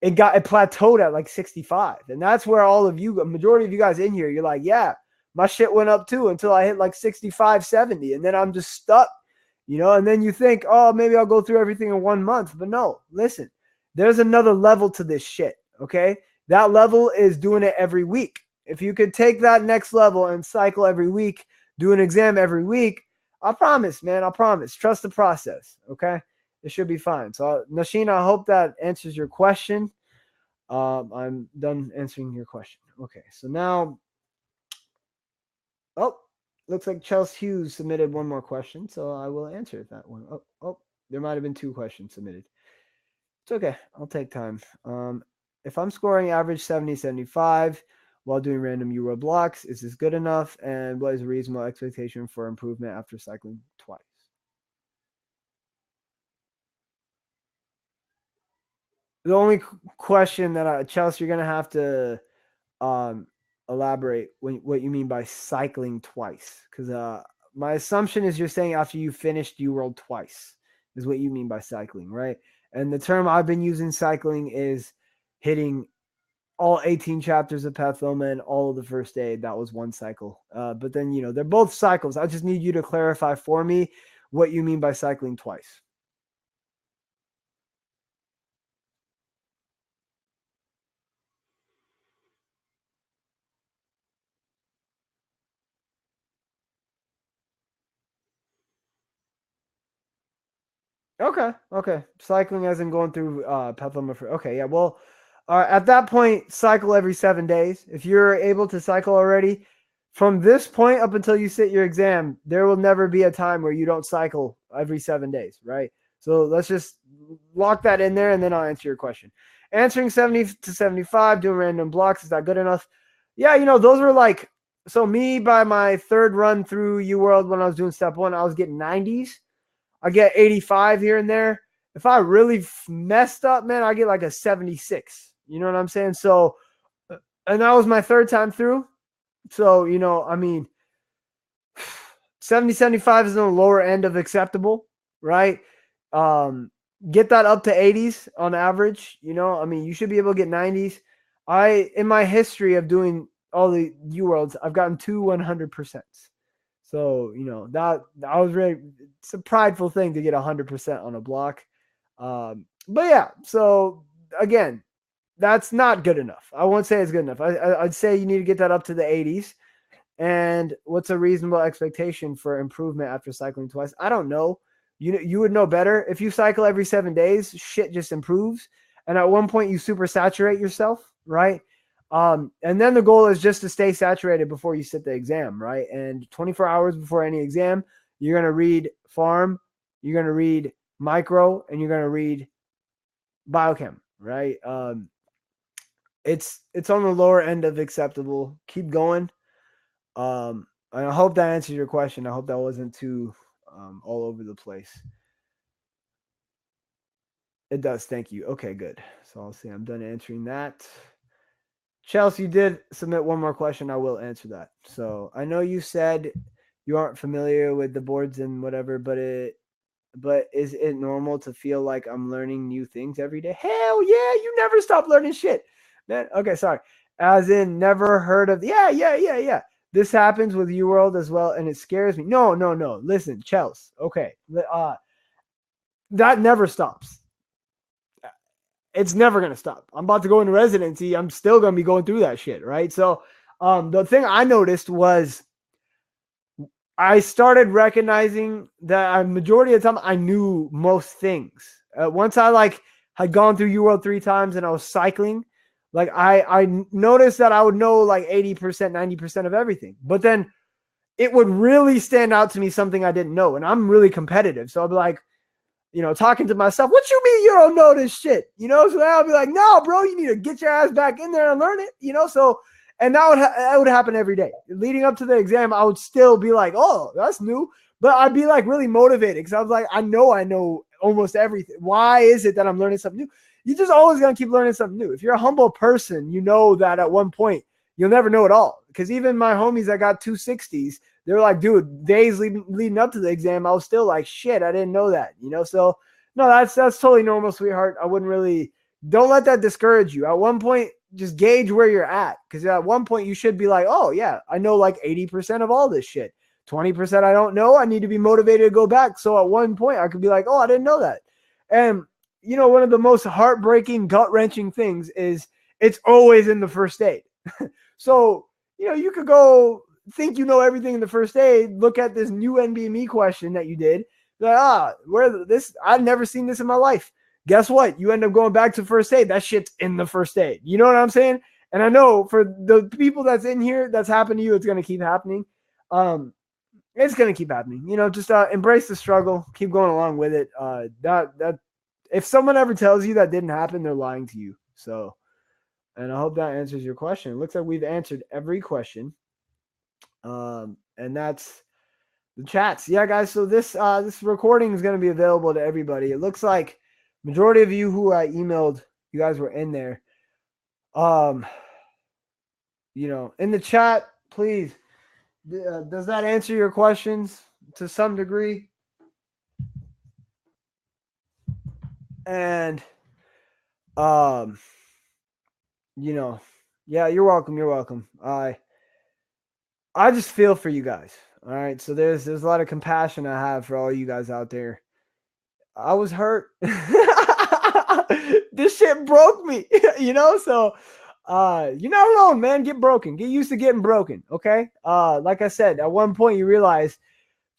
it plateaued at like 65, and that's where all of you, a majority of you guys in here, you're like, yeah, my shit went up too until I hit like 65, 70, and then I'm just stuck, and then you think, oh, maybe I'll go through everything in 1 month. But no, listen, there's another level to this shit. Okay, that level is doing it every week. If you could take that next level and cycle every week, do an exam every week, I promise, man. I promise. Trust the process. Okay. It should be fine. So, Nashina, I hope that answers your question. I'm done answering your question. Okay. So now, looks like Chelsea Hughes submitted one more question. So I will answer that one. There might have been 2 questions submitted. It's okay. I'll take time. If I'm scoring average 70, 75 while doing random UWorld blocks, is this good enough? And what is a reasonable expectation for improvement after cycling twice? The only question that Chelsea, you're gonna have to elaborate what you mean by cycling twice, because my assumption is you're saying after you finished UWorld twice is what you mean by cycling, right? And the term I've been using cycling is hitting all 18 chapters of Pathoma and all of the first aid. That was one cycle. But then, they're both cycles. I just need you to clarify for me what you mean by cycling twice. Okay. Cycling as in going through Pathoma. Okay, yeah. Well, at that point, cycle every 7 days. If you're able to cycle already, from this point up until you sit your exam, there will never be a time where you don't cycle every 7 days, right? So let's just lock that in there, and then I'll answer your question. Answering 70 to 75, doing random blocks, is that good enough? Yeah, those were like, so me by my third run through UWorld when I was doing step 1, I was getting 90s. I get 85 here and there. If I really messed up, man, I get like a 76. You know what I'm saying? So, and that was my third time through. So, I mean, 70, 75 is on the lower end of acceptable, right? Get that up to 80s on average. I mean, you should be able to get 90s. In my history of doing all the UWorlds, I've gotten 100%. So, that I was really, it's a prideful thing to get 100% on a block. But yeah, so again, that's not good enough. I won't say it's good enough. I'd say you need to get that up to the 80s. And what's a reasonable expectation for improvement after cycling twice? I don't know. You would know better. If you cycle every 7 days, shit just improves. And at one point you super saturate yourself, right? And then the goal is just to stay saturated before you sit the exam, right? And 24 hours before any exam, you're going to read pharm, you're going to read micro, and you're going to read biochem, right? It's on the lower end of acceptable. Keep going. And I hope that answers your question. I hope that wasn't too all over the place. It does. Thank you. Okay, good. So I'll say I'm done answering that. Chelsea, you did submit one more question. I will answer that. So I know you said you aren't familiar with the boards and whatever, but is it normal to feel like I'm learning new things every day? Hell yeah, you never stop learning shit, man. Okay, sorry. As in never heard of, yeah. This happens with UWorld as well, and it scares me. No. Listen, Chelsea, okay. That never stops. It's never going to stop. I'm about to go into residency. I'm still going to be going through that shit, right? So the thing I noticed was I started recognizing that a majority of the time I knew most things. Once I had gone through UWorld 3 times and I was cycling, like I noticed that I would know like 80%, 90% of everything. But then it would really stand out to me something I didn't know. And I'm really competitive. So I'll be like, talking to myself, what you mean you don't know this shit? So then I'll be like, no, bro, you need to get your ass back in there and learn it, so, and that would happen every day. Leading up to the exam, I would still be like, oh, that's new. But I'd be like really motivated because I was like, I know almost everything. Why is it that I'm learning something new? You're just always going to keep learning something new. If you're a humble person, you know that at one point you'll never know it all. Because even my homies that got 260s, they were like, dude, days leading up to the exam, I was still like, shit, I didn't know that, So, no, that's totally normal, sweetheart. Don't let that discourage you. At one point, just gauge where you're at. Because at one point, you should be like, oh, yeah, I know like 80% of all this shit. 20% I don't know. I need to be motivated to go back. So at one point, I could be like, oh, I didn't know that. And, one of the most heartbreaking, gut-wrenching things is it's always in the first aid. So, you could go think you know everything in the first aid, look at this new NBME question that you did, like, I've never seen this in my life. Guess what? You end up going back to first aid. That shit's in the first aid. You know what I'm saying? And I know for the people that's in here, that's happened to you, it's going to keep happening. It's going to keep happening. Just embrace the struggle. Keep going along with it. That if someone ever tells you that didn't happen, they're lying to you. So, and I hope that answers your question. It looks like we've answered every question. And that's the chats. Yeah, guys. So this recording is going to be available to everybody. It looks like majority of you who I emailed, you guys were in there. In the chat, please. Does that answer your questions to some degree? And, yeah, you're welcome. You're welcome. I just feel for you guys. All right. So there's a lot of compassion I have for all you guys out there. I was hurt. This shit broke me, so you're not alone, man. Get broken. Get used to getting broken. Okay. Like I said, at one point you realize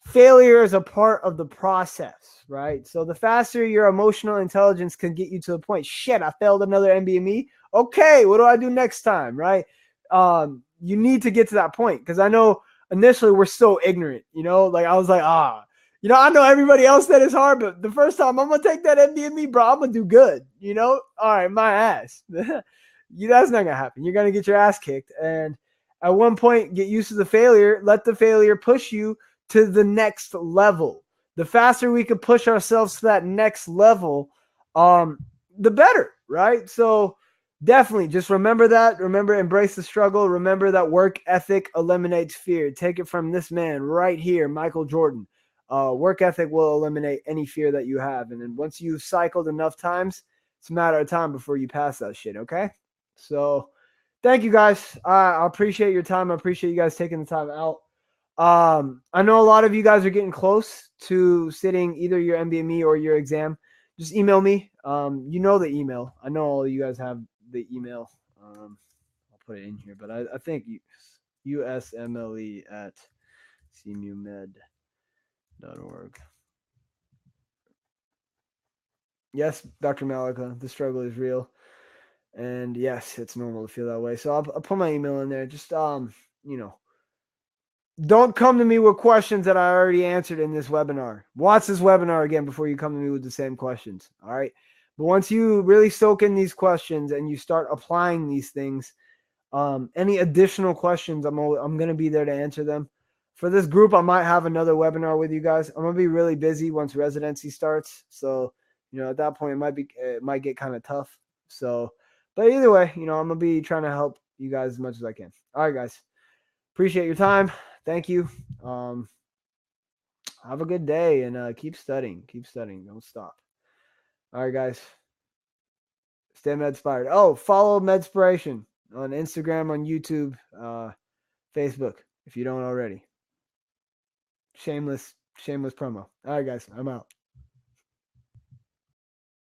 failure is a part of the process, right? So the faster your emotional intelligence can get you to the point, shit, I failed another NBME. Okay, what do I do next time, right? You need to get to that point because I know initially we're so ignorant, like I was like, I know everybody else said it's hard, but the first time I'm going to take that NBME, bro, I'm going to do good, all right, my ass. That's not going to happen. You're going to get your ass kicked. And at one point, get used to the failure. Let the failure push you to the next level. The faster we can push ourselves to that next level, the better, right? So definitely just remember that. Remember, embrace the struggle. Remember that work ethic eliminates fear. Take it from this man right here, Michael Jordan. Work ethic will eliminate any fear that you have. And then once you've cycled enough times, it's a matter of time before you pass that shit, okay? So thank you, guys. I appreciate your time. I appreciate you guys taking the time out. I know a lot of you guys are getting close to sitting either your NBME or your exam. Just email me. You know the email. I know all of you guys have the email. I'll put it in here, but I think USMLE at cmumed.org. Yes, Dr. Malika, the struggle is real. And yes, it's normal to feel that way. So I'll put my email in there. Just don't come to me with questions that I already answered in this webinar. Watch this webinar again before you come to me with the same questions. All right. But once you really soak in these questions and you start applying these things, any additional questions, I'm going to be there to answer them. For this group, I might have another webinar with you guys. I'm going to be really busy once residency starts. So, at that point, it might get kind of tough. So, but either way, I'm going to be trying to help you guys as much as I can. All right, guys. Appreciate your time. Thank you. Have a good day and keep studying. Keep studying. Don't stop. All right, guys. Stay Medspired. Oh, follow Medspiration on Instagram, on YouTube, Facebook, if you don't already. Shameless promo. All right, guys. I'm out.